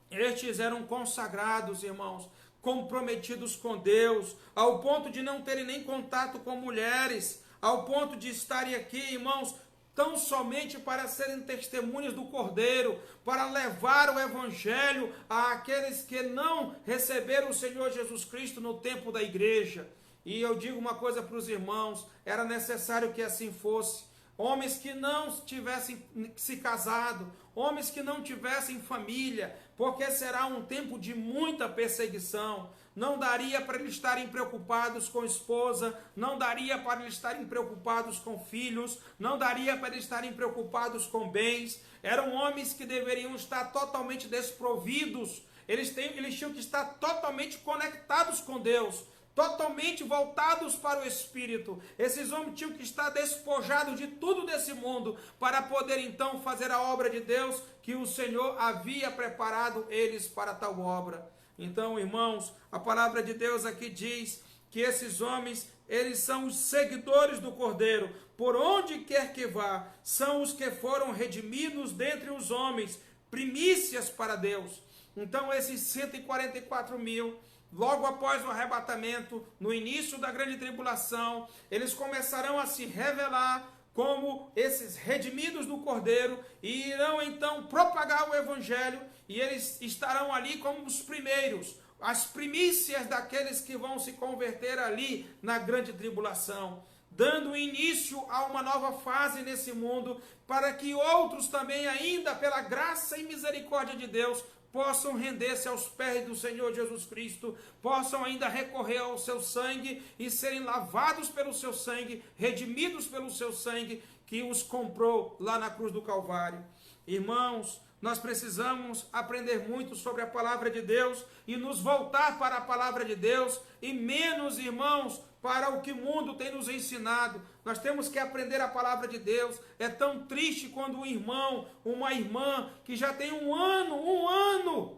Estes eram consagrados, irmãos, comprometidos com Deus, ao ponto de não terem nem contato com mulheres, ao ponto de estarem aqui, irmãos, tão somente para serem testemunhas do Cordeiro, para levar o Evangelho àqueles que não receberam o Senhor Jesus Cristo no tempo da igreja. E eu digo uma coisa para os irmãos, era necessário que assim fosse. Homens que não tivessem se casado, homens que não tivessem família, porque será um tempo de muita perseguição. Não daria para eles estarem preocupados com esposa, não daria para eles estarem preocupados com filhos, não daria para eles estarem preocupados com bens. Eram homens que deveriam estar totalmente desprovidos, eles tinham que estar totalmente conectados com Deus, totalmente voltados para o Espírito. Esses homens tinham que estar despojados de tudo desse mundo, para poder então fazer a obra de Deus, que o Senhor havia preparado eles para tal obra. Então, irmãos, a palavra de Deus aqui diz que esses homens, eles são os seguidores do Cordeiro, por onde quer que vá, são os que foram redimidos dentre os homens, primícias para Deus. Então, esses 144 mil, logo após o arrebatamento, no início da grande tribulação, eles começarão a se revelar como esses redimidos do Cordeiro, e irão então propagar o Evangelho, e eles estarão ali como os primeiros, as primícias daqueles que vão se converter ali na grande tribulação, dando início a uma nova fase nesse mundo, para que outros também, ainda pela graça e misericórdia de Deus, possam render-se aos pés do Senhor Jesus Cristo, possam ainda recorrer ao seu sangue e serem lavados pelo seu sangue, redimidos pelo seu sangue, que os comprou lá na cruz do Calvário. Irmãos, nós precisamos aprender muito sobre a palavra de Deus e nos voltar para a palavra de Deus e menos, irmãos, para o que o mundo tem nos ensinado. Nós temos que aprender a palavra de Deus. É tão triste quando um irmão, uma irmã que já tem um ano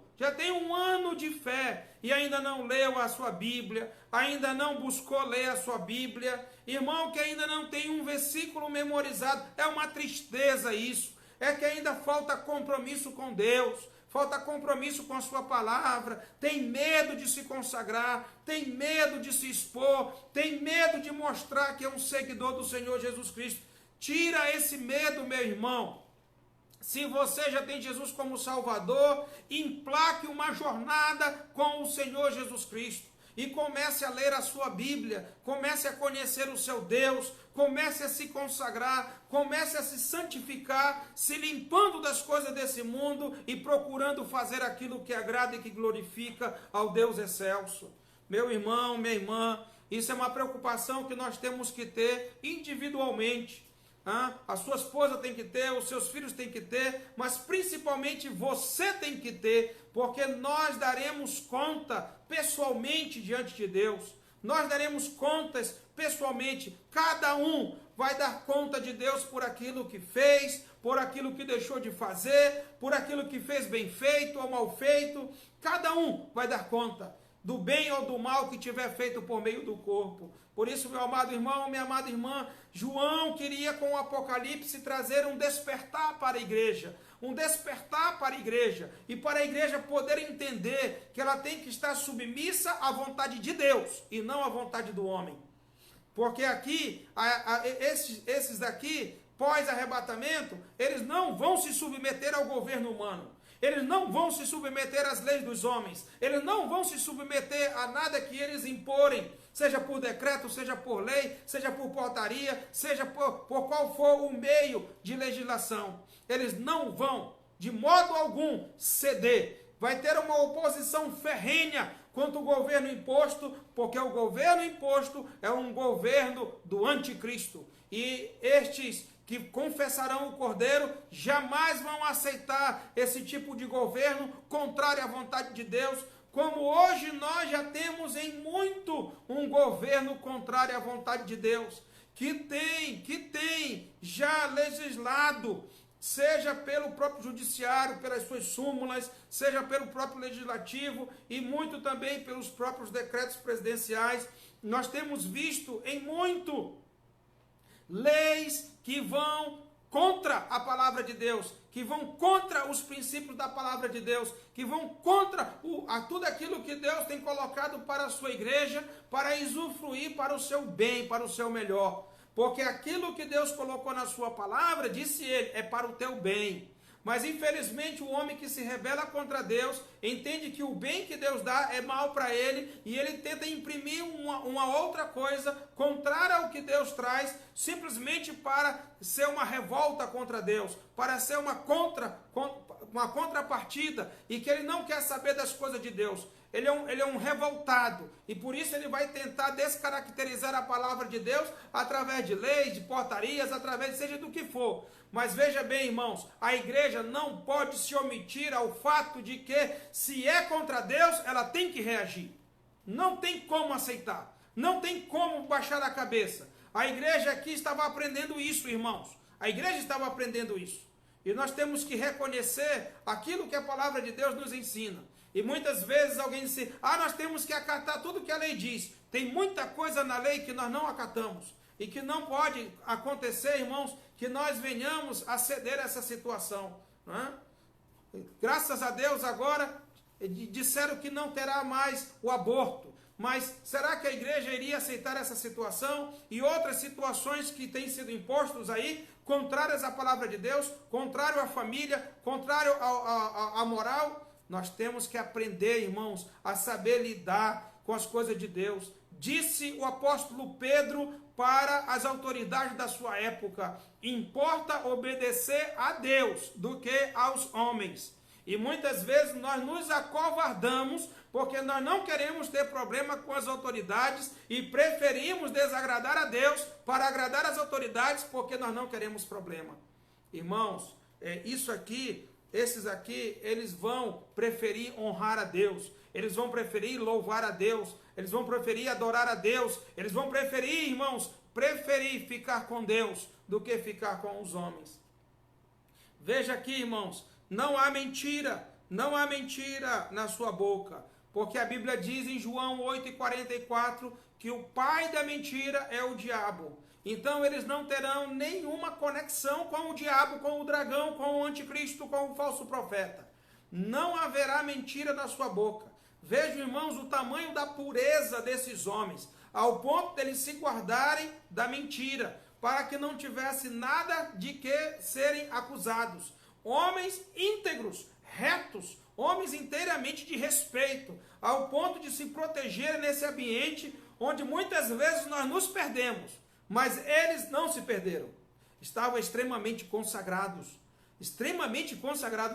de fé e ainda não leu a sua Bíblia, ainda não buscou ler a sua Bíblia, irmão que ainda não tem um versículo memorizado. É uma tristeza isso. É que ainda falta compromisso com Deus, falta compromisso com a sua palavra, tem medo de se consagrar, tem medo de se expor, tem medo de mostrar que é um seguidor do Senhor Jesus Cristo. Tira esse medo, meu irmão. Se você já tem Jesus como Salvador, emplaque uma jornada com o Senhor Jesus Cristo. E comece a ler a sua Bíblia, comece a conhecer o seu Deus, comece a se consagrar, comece a se santificar, se limpando das coisas desse mundo e procurando fazer aquilo que agrada e que glorifica ao Deus excelso. Meu irmão, minha irmã, isso é uma preocupação que nós temos que ter individualmente. A sua esposa tem que ter, os seus filhos têm que ter, mas principalmente você tem que ter, porque nós daremos conta pessoalmente diante de Deus. Nós daremos contas pessoalmente, cada um vai dar conta de Deus por aquilo que fez, por aquilo que deixou de fazer, por aquilo que fez bem feito ou mal feito. Cada um vai dar conta do bem ou do mal que tiver feito por meio do corpo. Por isso, meu amado irmão, minha amada irmã, João queria com o Apocalipse trazer um despertar para a igreja, um despertar para a igreja, e para a igreja poder entender que ela tem que estar submissa à vontade de Deus e não à vontade do homem. Porque aqui, esses daqui, pós-arrebatamento, eles não vão se submeter ao governo humano. Eles não vão se submeter às leis dos homens. Eles não vão se submeter a nada que eles imporem, seja por decreto, seja por lei, seja por portaria, seja por qual for o meio de legislação. Eles não vão, de modo algum, ceder. Vai ter uma oposição ferrenha contra o governo imposto, porque o governo imposto é um governo do anticristo. E estes que confessarão o Cordeiro jamais vão aceitar esse tipo de governo contrário à vontade de Deus, como hoje nós já temos em muito um governo contrário à vontade de Deus, que tem já legislado, seja pelo próprio judiciário, pelas suas súmulas, seja pelo próprio legislativo e muito também pelos próprios decretos presidenciais. Nós temos visto em muito leis que vão contra a palavra de Deus, que vão contra os princípios da palavra de Deus, que vão contra tudo aquilo que Deus tem colocado para a sua igreja, para usufruir para o seu bem, para o seu melhor. Porque aquilo que Deus colocou na sua palavra, disse ele, é para o teu bem. Mas infelizmente o homem que se rebela contra Deus, entende que o bem que Deus dá é mal para ele, e ele tenta imprimir uma outra coisa contrária ao que Deus traz, simplesmente para ser uma revolta contra Deus, para ser uma contrapartida, e que ele não quer saber das coisas de Deus. Ele é um revoltado, e por isso ele vai tentar descaracterizar a palavra de Deus através de leis, de portarias, através de seja do que for. Mas veja bem, irmãos, a igreja não pode se omitir ao fato de que, se é contra Deus, ela tem que reagir. Não tem como aceitar, não tem como baixar a cabeça. A igreja aqui estava aprendendo isso, irmãos. A igreja estava aprendendo isso. E nós temos que reconhecer aquilo que a palavra de Deus nos ensina. E muitas vezes alguém diz, nós temos que acatar tudo que a lei diz. Tem muita coisa na lei que nós não acatamos. E que não pode acontecer, irmãos, que nós venhamos a ceder a essa situação. Não é? Graças a Deus agora disseram que não terá mais o aborto. Mas será que a igreja iria aceitar essa situação e outras situações que têm sido impostas aí, contrárias à palavra de Deus, contrário à família, contrário à moral? Nós temos que aprender, irmãos, a saber lidar com as coisas de Deus. Disse o apóstolo Pedro para as autoridades da sua época: importa obedecer a Deus do que aos homens. E muitas vezes nós nos acovardamos porque nós não queremos ter problema com as autoridades e preferimos desagradar a Deus para agradar as autoridades porque nós não queremos problema. Irmãos, esses aqui, eles vão preferir honrar a Deus, eles vão preferir louvar a Deus, eles vão preferir adorar a Deus, eles vão preferir, irmãos, ficar com Deus do que ficar com os homens. Veja aqui, irmãos, não há mentira na sua boca, porque a Bíblia diz em João 8,44 que o pai da mentira é o diabo. Então eles não terão nenhuma conexão com o diabo, com o dragão, com o anticristo, com o falso profeta. Não haverá mentira na sua boca. Vejam, irmãos, o tamanho da pureza desses homens, ao ponto de eles se guardarem da mentira, para que não tivesse nada de que serem acusados. Homens íntegros, retos, homens inteiramente de respeito, ao ponto de se protegerem nesse ambiente onde muitas vezes nós nos perdemos, mas eles não se perderam. Estavam extremamente consagrados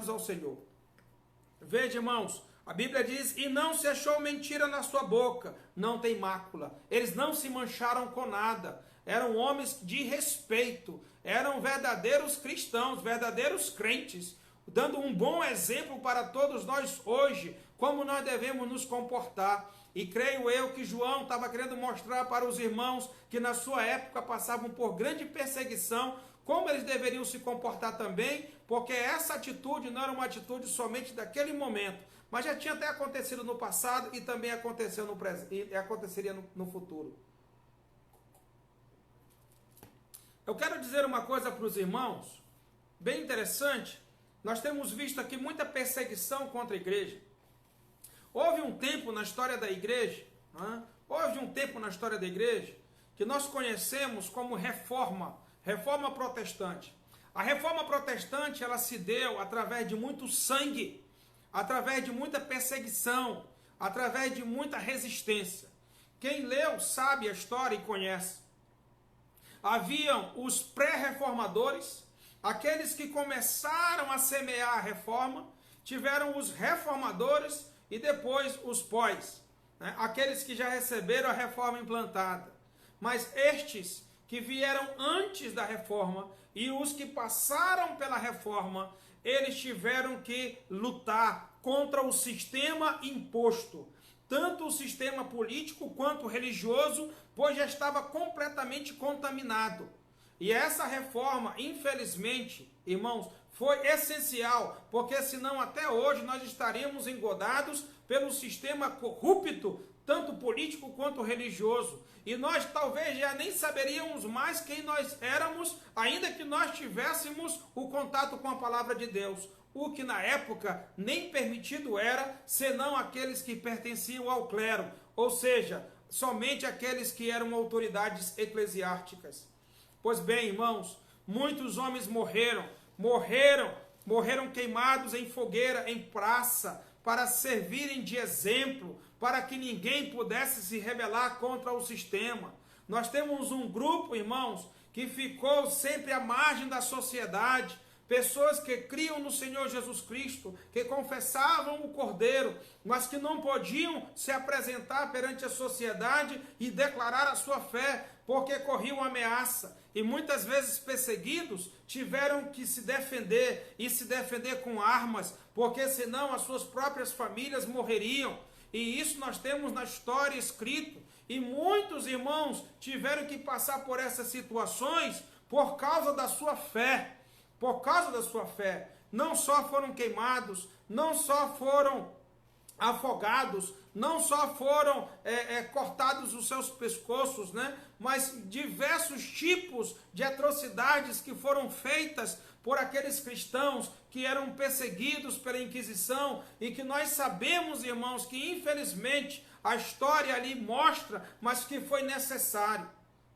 ao Senhor. Veja, irmãos, a Bíblia diz, e não se achou mentira na sua boca, não tem mácula. Eles não se mancharam com nada, eram homens de respeito, eram verdadeiros cristãos, verdadeiros crentes, dando um bom exemplo para todos nós hoje, como nós devemos nos comportar. E creio eu que João estava querendo mostrar para os irmãos que na sua época passavam por grande perseguição, como eles deveriam se comportar também, porque essa atitude não era uma atitude somente daquele momento, mas já tinha até acontecido no passado e também aconteceu no presente, e aconteceria no futuro. Eu quero dizer uma coisa para os irmãos, bem interessante. Nós temos visto aqui muita perseguição contra a igreja. Houve um tempo na história da igreja, que nós conhecemos como reforma protestante. A reforma protestante, ela se deu através de muito sangue, através de muita perseguição, através de muita resistência. Quem leu sabe a história e conhece. Haviam os pré-reformadores, aqueles que começaram a semear a reforma, tiveram os reformadores e depois os pós, né? Aqueles que já receberam a reforma implantada. Mas estes que vieram antes da reforma e os que passaram pela reforma, eles tiveram que lutar contra o sistema imposto, tanto o sistema político quanto religioso, pois já estava completamente contaminado. E essa reforma, infelizmente, irmãos, foi essencial, porque senão até hoje nós estaríamos engodados pelo sistema corrupto, tanto político quanto religioso. E nós talvez já nem saberíamos mais quem nós éramos, ainda que nós tivéssemos o contato com a palavra de Deus. O que na época nem permitido era, senão aqueles que pertenciam ao clero, ou seja, somente aqueles que eram autoridades eclesiásticas. Pois bem, irmãos, muitos homens morreram queimados em fogueira, em praça, para servirem de exemplo, para que ninguém pudesse se rebelar contra o sistema. Nós temos um grupo, irmãos, que ficou sempre à margem da sociedade, pessoas que criam no Senhor Jesus Cristo, que confessavam o Cordeiro, mas que não podiam se apresentar perante a sociedade e declarar a sua fé, porque corriam ameaça. E muitas vezes perseguidos tiveram que se defender, e se defender com armas, porque senão as suas próprias famílias morreriam. E isso nós temos na história escrito. E muitos irmãos tiveram que passar por essas situações por causa da sua fé. Por causa da sua fé. Não só foram queimados, não só foram afogados, não só foram cortados os seus pescoços, né? Mas diversos tipos de atrocidades que foram feitas por aqueles cristãos que eram perseguidos pela Inquisição e que nós sabemos, irmãos, que infelizmente a história ali mostra, mas que foi necessário,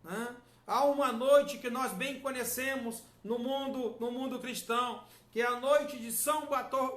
né? Há uma noite que nós bem conhecemos no mundo cristão, que é a noite de São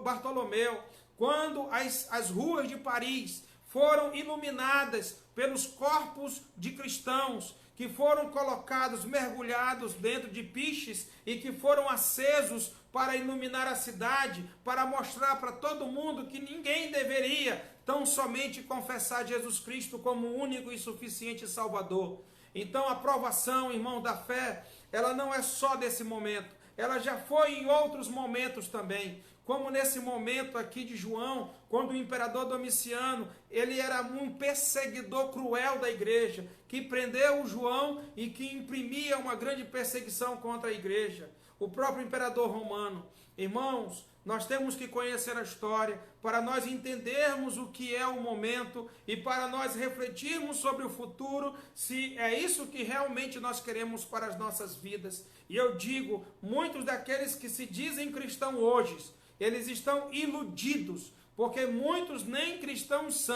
Bartolomeu, quando as ruas de Paris foram iluminadas pelos corpos de cristãos que foram colocados, mergulhados dentro de piches e que foram acesos para iluminar a cidade, para mostrar para todo mundo que ninguém deveria tão somente confessar Jesus Cristo como o único e suficiente Salvador. Então a provação, irmão, da fé, ela não é só desse momento, ela já foi em outros momentos também, como nesse momento aqui de João, quando o imperador Domiciano, ele era um perseguidor cruel da igreja, que prendeu o João e que imprimia uma grande perseguição contra a igreja. O próprio imperador romano. Irmãos, nós temos que conhecer a história para nós entendermos o que é o momento e para nós refletirmos sobre o futuro, se é isso que realmente nós queremos para as nossas vidas. E eu digo, muitos daqueles que se dizem cristãos hoje, eles estão iludidos, porque muitos nem cristãos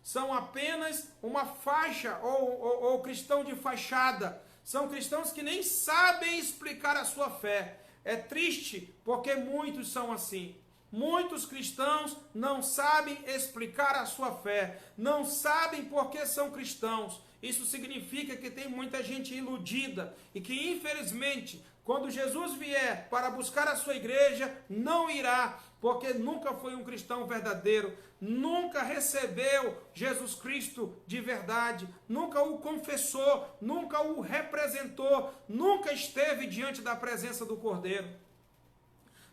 são apenas uma faixa ou cristão de fachada. São cristãos que nem sabem explicar a sua fé. É triste porque muitos são assim. Muitos cristãos não sabem explicar a sua fé, não sabem por que são cristãos. Isso significa que tem muita gente iludida e que, infelizmente, quando Jesus vier para buscar a sua igreja, não irá, porque nunca foi um cristão verdadeiro, nunca recebeu Jesus Cristo de verdade, nunca o confessou, nunca o representou, nunca esteve diante da presença do Cordeiro.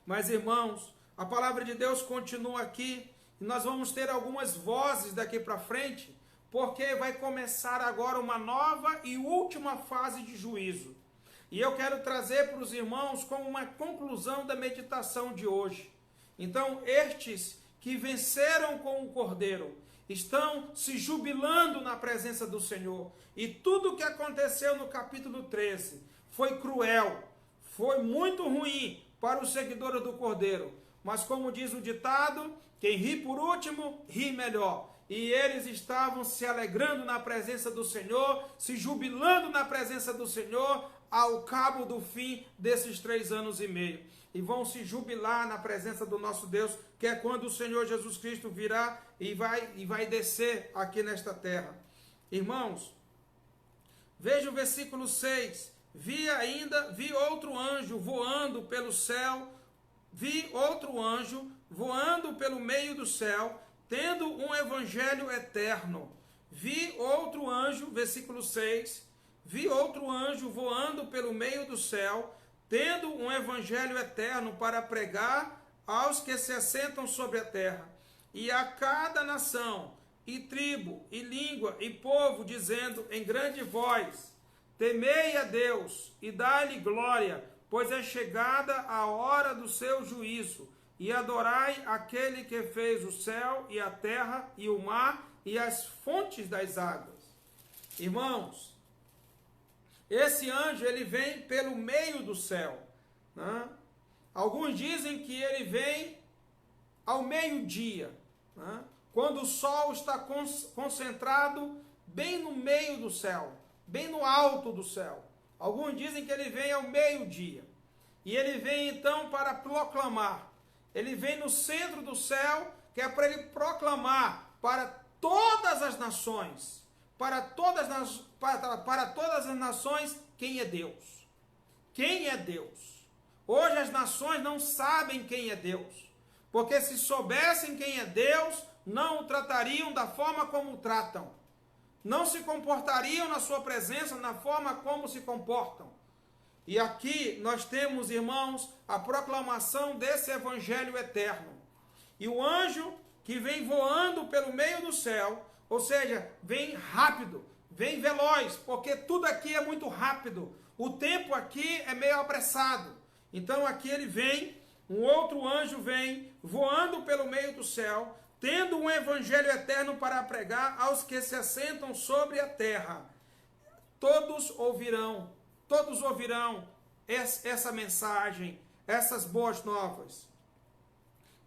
Mas, irmãos, a palavra de Deus continua aqui, e nós vamos ter algumas vozes daqui para frente, porque vai começar agora uma nova e última fase de juízo. E eu quero trazer para os irmãos como uma conclusão da meditação de hoje. Então, estes que venceram com o Cordeiro estão se jubilando na presença do Senhor. E tudo o que aconteceu no capítulo 13 foi cruel, foi muito ruim para os seguidores do Cordeiro. Mas como diz o ditado, quem ri por último, ri melhor. E eles estavam se alegrando na presença do Senhor, se jubilando na presença do Senhor, ao cabo do fim desses 3 anos e meio. E vão se jubilar na presença do nosso Deus, que é quando o Senhor Jesus Cristo virá e vai descer aqui nesta terra. Irmãos, veja o versículo 6. Vi outro anjo voando pelo céu, vi outro anjo voando pelo meio do céu, tendo um evangelho eterno. Vi outro anjo, versículo 6, vi outro anjo voando pelo meio do céu, tendo um evangelho eterno para pregar aos que se assentam sobre a terra, e a cada nação, e tribo, e língua, e povo, dizendo em grande voz: temei a Deus, e dai-lhe glória, pois é chegada a hora do seu juízo, e adorai aquele que fez o céu, e a terra, e o mar, e as fontes das águas. Irmãos, esse anjo, ele vem pelo meio do céu, né? Alguns dizem que ele vem ao meio-dia, né? Quando o sol está concentrado bem no meio do céu, bem no alto do céu. Alguns dizem que ele vem ao meio-dia. E ele vem então para proclamar. Ele vem no centro do céu, que é para ele proclamar para todas as nações, para todas as nações, quem é Deus. Quem é Deus? Hoje as nações não sabem quem é Deus, porque se soubessem quem é Deus, não o tratariam da forma como o tratam, não se comportariam na sua presença na forma como se comportam. E aqui nós temos, irmãos, a proclamação desse evangelho eterno. E o anjo que vem voando pelo meio do céu, ou seja, vem rápido, vem veloz, porque tudo aqui é muito rápido. O tempo aqui é meio apressado. Então aqui ele vem, um outro anjo vem voando pelo meio do céu, tendo um evangelho eterno para pregar aos que se assentam sobre a terra. Todos ouvirão essa mensagem, essas boas novas.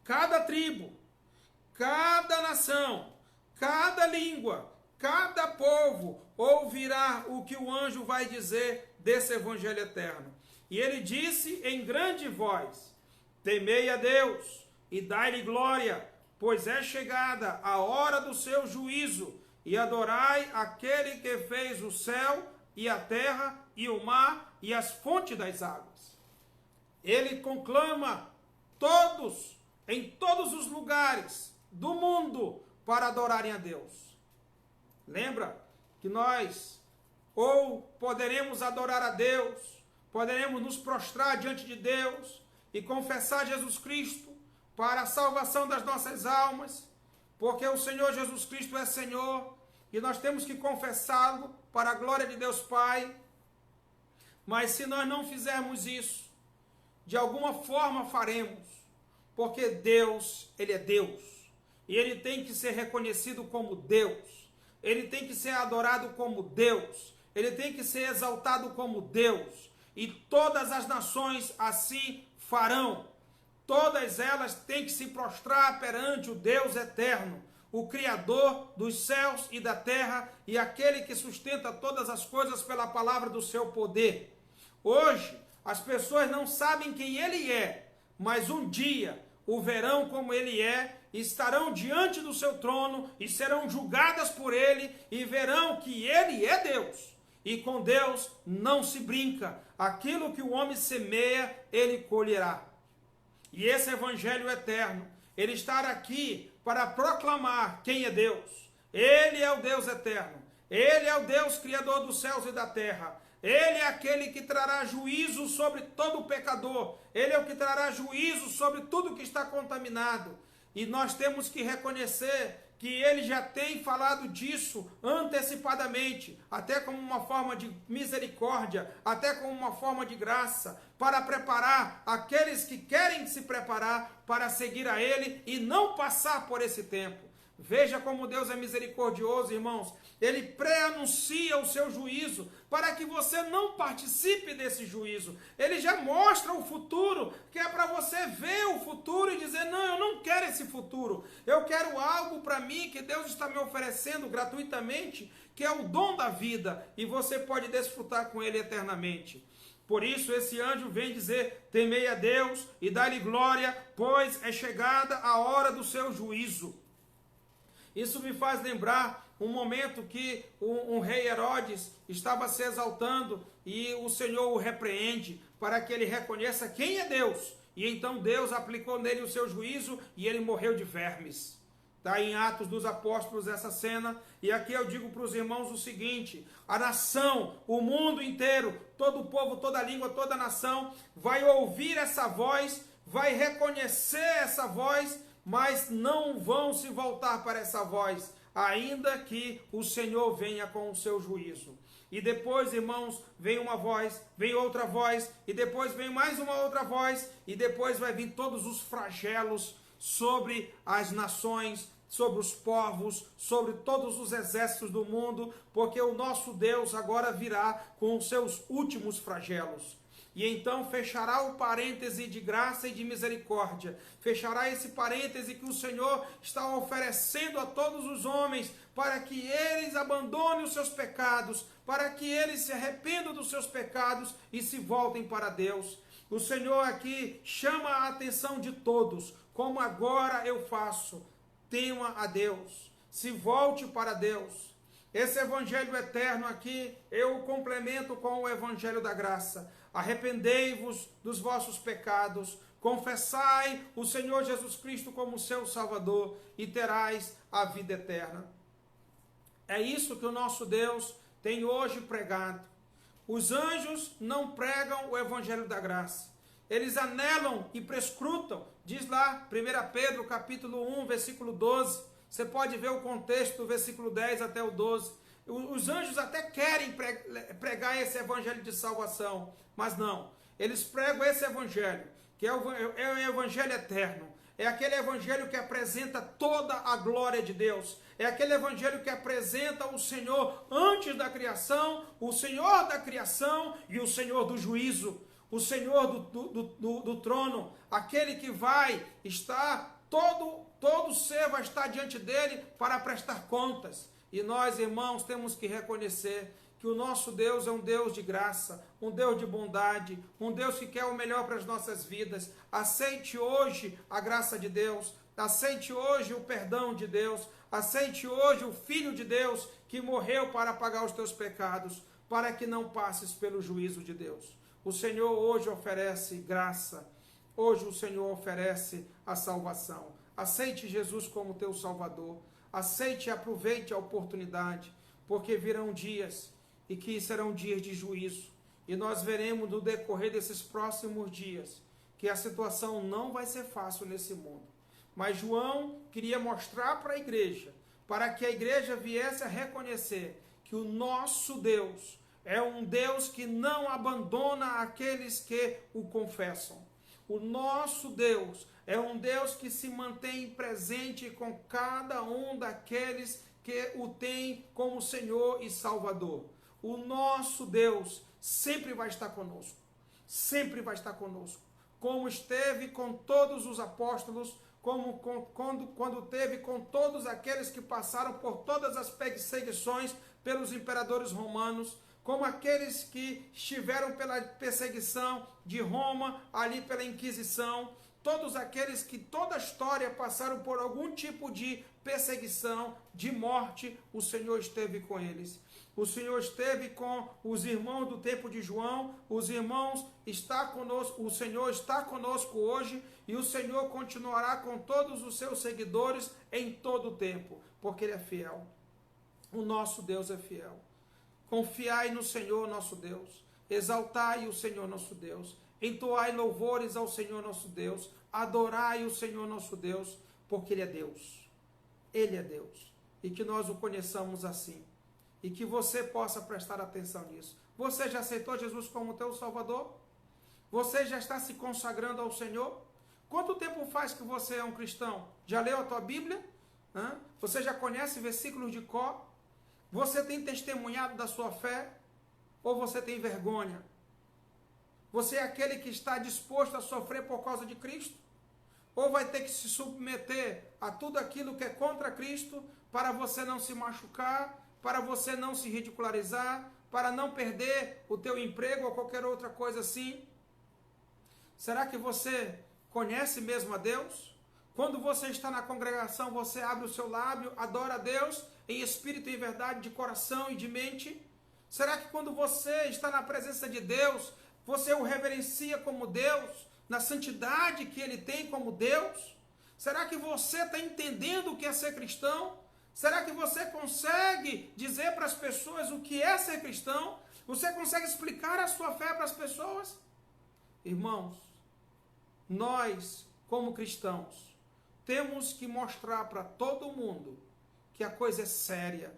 Cada tribo, cada nação, cada língua, cada povo ouvirá o que o anjo vai dizer desse evangelho eterno. E ele disse em grande voz: temei a Deus e dai-lhe glória, pois é chegada a hora do seu juízo, e adorai aquele que fez o céu e a terra e o mar e as fontes das águas. ele conclama todos, em todos os lugares do mundo, para adorarem a Deus. Lembra que nós ou poderemos adorar a Deus, poderemos nos prostrar diante de Deus e confessar Jesus Cristo para a salvação das nossas almas, porque o Senhor Jesus Cristo é Senhor e nós temos que confessá-lo para a glória de Deus Pai. Mas se nós não fizermos isso, de alguma forma faremos, porque Deus, Ele é Deus, e Ele tem que ser reconhecido como Deus, Ele tem que ser adorado como Deus, Ele tem que ser exaltado como Deus, e todas as nações assim farão. Todas elas têm que se prostrar perante o Deus eterno, o Criador dos céus e da terra, e aquele que sustenta todas as coisas pela palavra do seu poder. Hoje, as pessoas não sabem quem Ele é, mas um dia o verão como Ele é, estarão diante do seu trono e serão julgadas por Ele e verão que Ele é Deus. E com Deus não se brinca. Aquilo que o homem semeia, ele colherá. E esse evangelho eterno, ele está aqui para proclamar quem é Deus. Ele é o Deus eterno. Ele é o Deus criador dos céus e da terra. Ele é aquele que trará juízo sobre todo pecador. Ele é o que trará juízo sobre tudo que está contaminado. E nós temos que reconhecer que Ele já tem falado disso antecipadamente, até como uma forma de misericórdia, até como uma forma de graça, para preparar aqueles que querem se preparar para seguir a Ele e não passar por esse tempo. Veja como Deus é misericordioso, irmãos. Ele pré-anuncia o seu juízo para que você não participe desse juízo. Ele já mostra o futuro, que é para você ver o futuro e dizer, não, eu não quero esse futuro. Eu quero algo para mim que Deus está me oferecendo gratuitamente, que é o dom da vida, e você pode desfrutar com ele eternamente. Por isso esse anjo vem dizer, temei a Deus e dai-lhe glória, pois é chegada a hora do seu juízo. Isso me faz lembrar um momento que um rei Herodes estava se exaltando e o Senhor o repreende para que ele reconheça quem é Deus. E então Deus aplicou nele o seu juízo e ele morreu de vermes. Está em Atos dos Apóstolos essa cena. E aqui eu digo para os irmãos o seguinte, a nação, o mundo inteiro, todo o povo, toda a língua, toda a nação vai ouvir essa voz, vai reconhecer essa voz, mas não vão se voltar para essa voz, ainda que o Senhor venha com o seu juízo. E depois, irmãos, vem uma voz, vem outra voz, e depois vem mais uma outra voz, e depois vai vir todos os flagelos sobre as nações, sobre os povos, sobre todos os exércitos do mundo, porque o nosso Deus agora virá com os seus últimos flagelos. E então fechará o parêntese de graça e de misericórdia. Fechará esse parêntese que o Senhor está oferecendo a todos os homens, para que eles abandonem os seus pecados, para que eles se arrependam dos seus pecados e se voltem para Deus. O Senhor aqui chama a atenção de todos, como agora eu faço. Tema a Deus, se volte para Deus. Esse evangelho eterno aqui, eu o complemento com o evangelho da graça. Arrependei-vos dos vossos pecados, confessai o Senhor Jesus Cristo como seu Salvador e terás a vida eterna. É isso que o nosso Deus tem hoje pregado. Os anjos não pregam o evangelho da graça. Eles anelam e prescrutam. Diz lá, 1 Pedro capítulo 1, versículo 12. Você pode ver o contexto do versículo 10 até o 12. Os anjos até querem pregar esse evangelho de salvação, mas não. Eles pregam esse evangelho, que é o evangelho eterno. É aquele evangelho que apresenta toda a glória de Deus. É aquele evangelho que apresenta o Senhor antes da criação, o Senhor da criação e o Senhor do juízo. O Senhor do trono, aquele que vai estar, todo ser vai estar diante dele para prestar contas. E nós, irmãos, temos que reconhecer que o nosso Deus é um Deus de graça, um Deus de bondade, um Deus que quer o melhor para as nossas vidas. Aceite hoje a graça de Deus, aceite hoje o perdão de Deus, aceite hoje o Filho de Deus que morreu para pagar os teus pecados, para que não passes pelo juízo de Deus. O Senhor hoje oferece graça. Hoje o Senhor oferece a salvação. Aceite Jesus como teu Salvador. Aceite e aproveite a oportunidade, porque virão dias e que serão dias de juízo. E nós veremos no decorrer desses próximos dias que a situação não vai ser fácil nesse mundo. Mas João queria mostrar para a igreja, para que a igreja viesse a reconhecer que o nosso Deus é um Deus que não abandona aqueles que o confessam. O nosso Deus é um Deus que se mantém presente com cada um daqueles que o tem como Senhor e Salvador. O nosso Deus sempre vai estar conosco. Sempre vai estar conosco. Como esteve com todos os apóstolos, quando teve com todos aqueles que passaram por todas as perseguições pelos imperadores romanos, como aqueles que estiveram pela perseguição de Roma, ali pela Inquisição, todos aqueles que toda a história passaram por algum tipo de perseguição, de morte, o Senhor esteve com eles. O Senhor esteve com os irmãos do tempo de João, os irmãos está conosco, o Senhor está conosco hoje e o Senhor continuará com todos os seus seguidores em todo o tempo, porque Ele é fiel. O nosso Deus é fiel. Confiai no Senhor nosso Deus, exaltai o Senhor nosso Deus, entoai louvores ao Senhor nosso Deus, adorai o Senhor nosso Deus, porque Ele é Deus. Ele é Deus. E que nós o conheçamos assim. E que você possa prestar atenção nisso. Você já aceitou Jesus como teu Salvador? Você já está se consagrando ao Senhor? Quanto tempo faz que você é um cristão? Já leu a tua Bíblia? Você já conhece versículos de cor? Você tem testemunhado da sua fé? Ou você tem vergonha? Você é aquele que está disposto a sofrer por causa de Cristo? Ou vai ter que se submeter a tudo aquilo que é contra Cristo para você não se machucar, para você não se ridicularizar, para não perder o teu emprego ou qualquer outra coisa assim? Será que você conhece mesmo a Deus? Quando você está na congregação, você abre o seu lábio, adora a Deus em espírito e em verdade, de coração e de mente? Será que quando você está na presença de Deus, você o reverencia como Deus, na santidade que Ele tem como Deus? Será que você está entendendo o que é ser cristão? Será que você consegue dizer para as pessoas o que é ser cristão? Você consegue explicar a sua fé para as pessoas? Irmãos, nós, como cristãos, temos que mostrar para todo mundo que a coisa é séria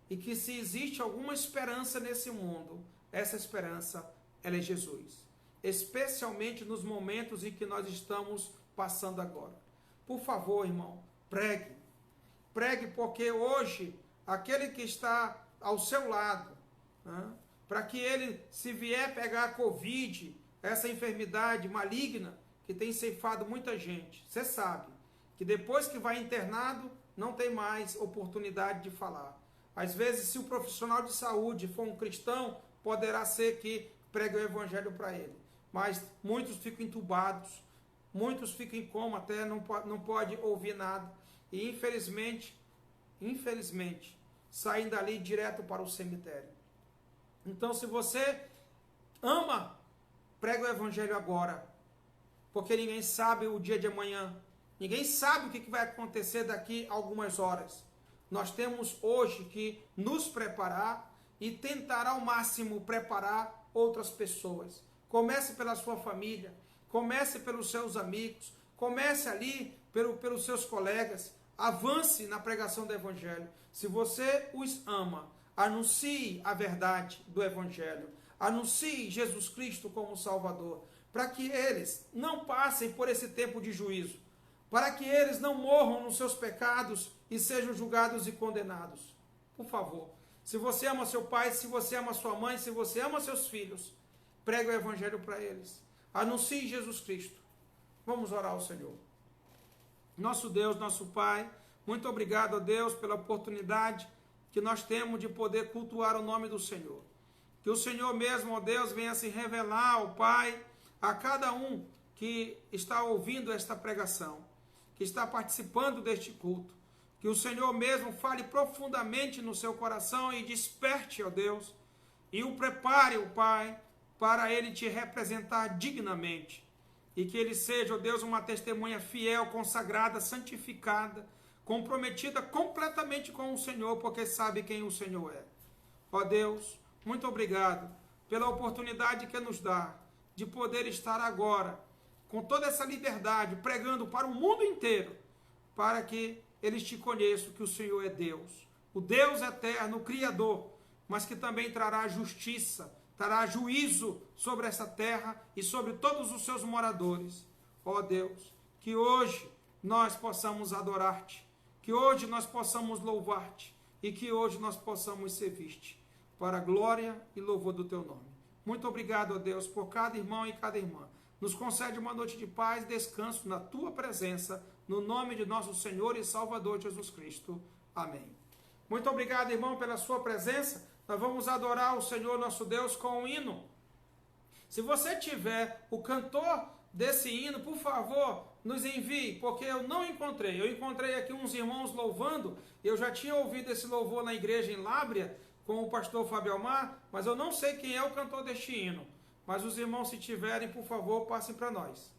e que se existe alguma esperança nesse mundo, essa esperança, ela é Jesus. Especialmente nos momentos em que nós estamos passando agora. Por favor, irmão, pregue. Pregue, porque hoje, aquele que está ao seu lado, para que ele, se vier pegar a Covid, essa enfermidade maligna que tem ceifado muita gente, você sabe que depois que vai internado, não tem mais oportunidade de falar. Às vezes, se o profissional de saúde for um cristão, poderá ser que pregue o evangelho para ele. Mas muitos ficam entubados, muitos ficam em coma, até não pode ouvir nada. E infelizmente, saem dali direto para o cemitério. Então, se você ama, prega o evangelho agora, porque ninguém sabe o dia de amanhã, ninguém sabe o que vai acontecer daqui a algumas horas. Nós temos hoje que nos preparar e tentar ao máximo preparar outras pessoas. Comece pela sua família, comece pelos seus amigos, comece ali pelos seus colegas, avance na pregação do evangelho. Se você os ama, anuncie a verdade do evangelho, anuncie Jesus Cristo como Salvador, para que eles não passem por esse tempo de juízo, para que eles não morram nos seus pecados e sejam julgados e condenados. Por favor, se você ama seu pai, se você ama sua mãe, se você ama seus filhos, pregue o evangelho para eles. Anuncie Jesus Cristo. Vamos orar ao Senhor. Nosso Deus, nosso Pai, muito obrigado a Deus pela oportunidade que nós temos de poder cultuar o nome do Senhor. Que o Senhor mesmo, ó Deus, venha se revelar, ó Pai, a cada um que está ouvindo esta pregação, que está participando deste culto. Que o Senhor mesmo fale profundamente no seu coração e desperte, ó Deus, e o prepare, ó Pai, para ele te representar dignamente. E que ele seja, ó Deus, uma testemunha fiel, consagrada, santificada, comprometida completamente com o Senhor, porque sabe quem o Senhor é. Ó Deus, muito obrigado pela oportunidade que nos dá de poder estar agora, com toda essa liberdade, pregando para o mundo inteiro, para que eles te conheçam que o Senhor é Deus, o Deus eterno, o Criador, mas que também trará justiça, trará juízo sobre essa terra e sobre todos os seus moradores. Ó Deus, que hoje nós possamos adorar-te, que hoje nós possamos louvar-te e que hoje nós possamos servir-te, para a glória e louvor do teu nome. Muito obrigado, ó Deus, por cada irmão e cada irmã. Nos concede uma noite de paz e descanso na tua presença, no nome de nosso Senhor e Salvador Jesus Cristo. Amém. Muito obrigado, irmão, pela sua presença. Nós vamos adorar o Senhor nosso Deus com um hino. Se você tiver o cantor desse hino, por favor, nos envie, porque eu não encontrei. Eu encontrei aqui uns irmãos louvando, eu já tinha ouvido esse louvor na igreja em Lábrea, com o pastor Fábio Almar, mas eu não sei quem é o cantor deste hino. Mas os irmãos, se tiverem, por favor, passem para nós.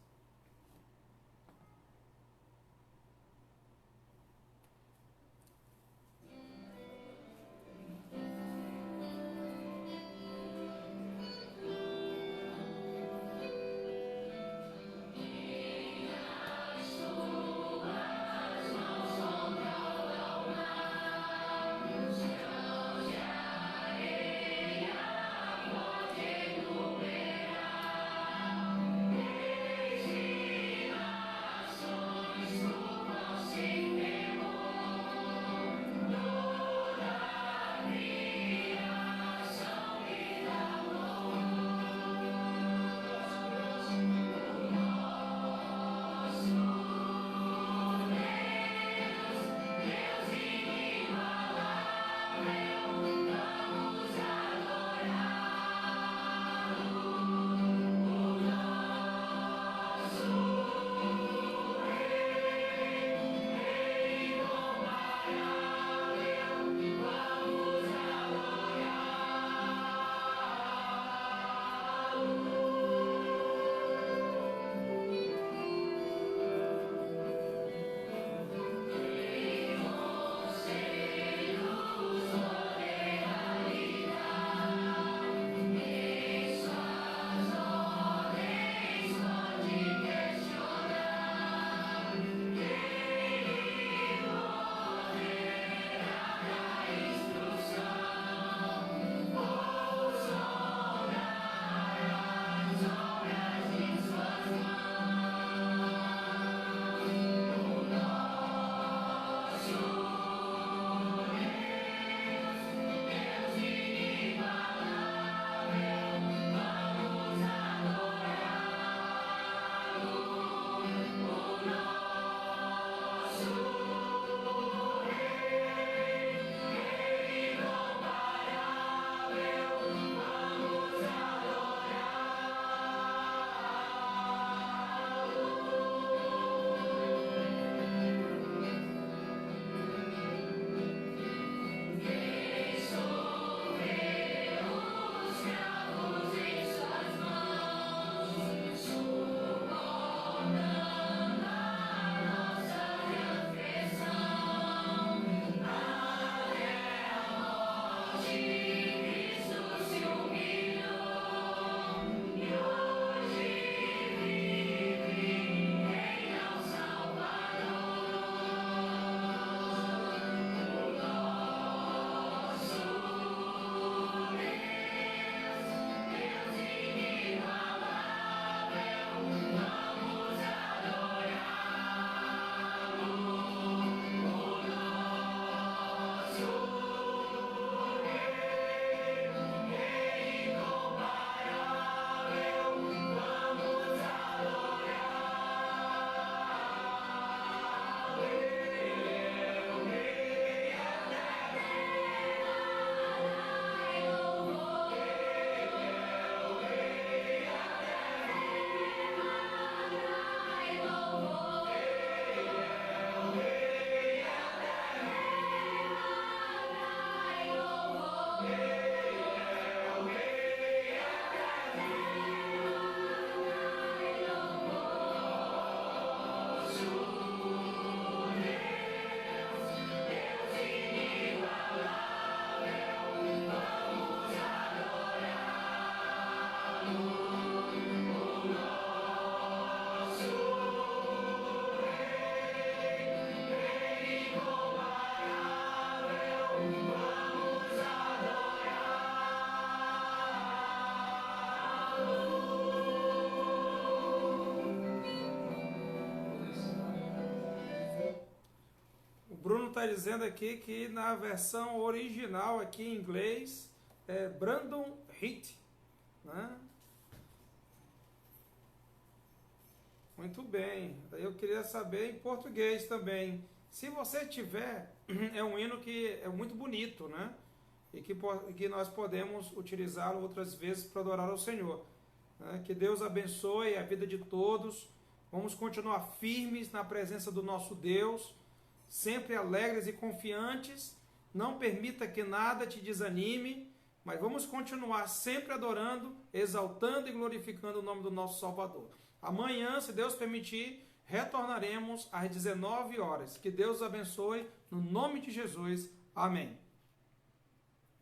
está dizendo aqui que na versão original aqui em inglês é Brandon Heath, né? Muito bem. Eu queria saber em português também. Se você tiver, é um hino que é muito bonito, né? E que nós podemos utilizá-lo outras vezes para adorar ao Senhor. Né? Que Deus abençoe a vida de todos. Vamos continuar firmes na presença do nosso Deus, sempre alegres e confiantes. Não permita que nada te desanime, mas vamos continuar sempre adorando, exaltando e glorificando o nome do nosso Salvador. Amanhã, se Deus permitir, retornaremos às 19 horas. Que Deus abençoe, no nome de Jesus. Amém.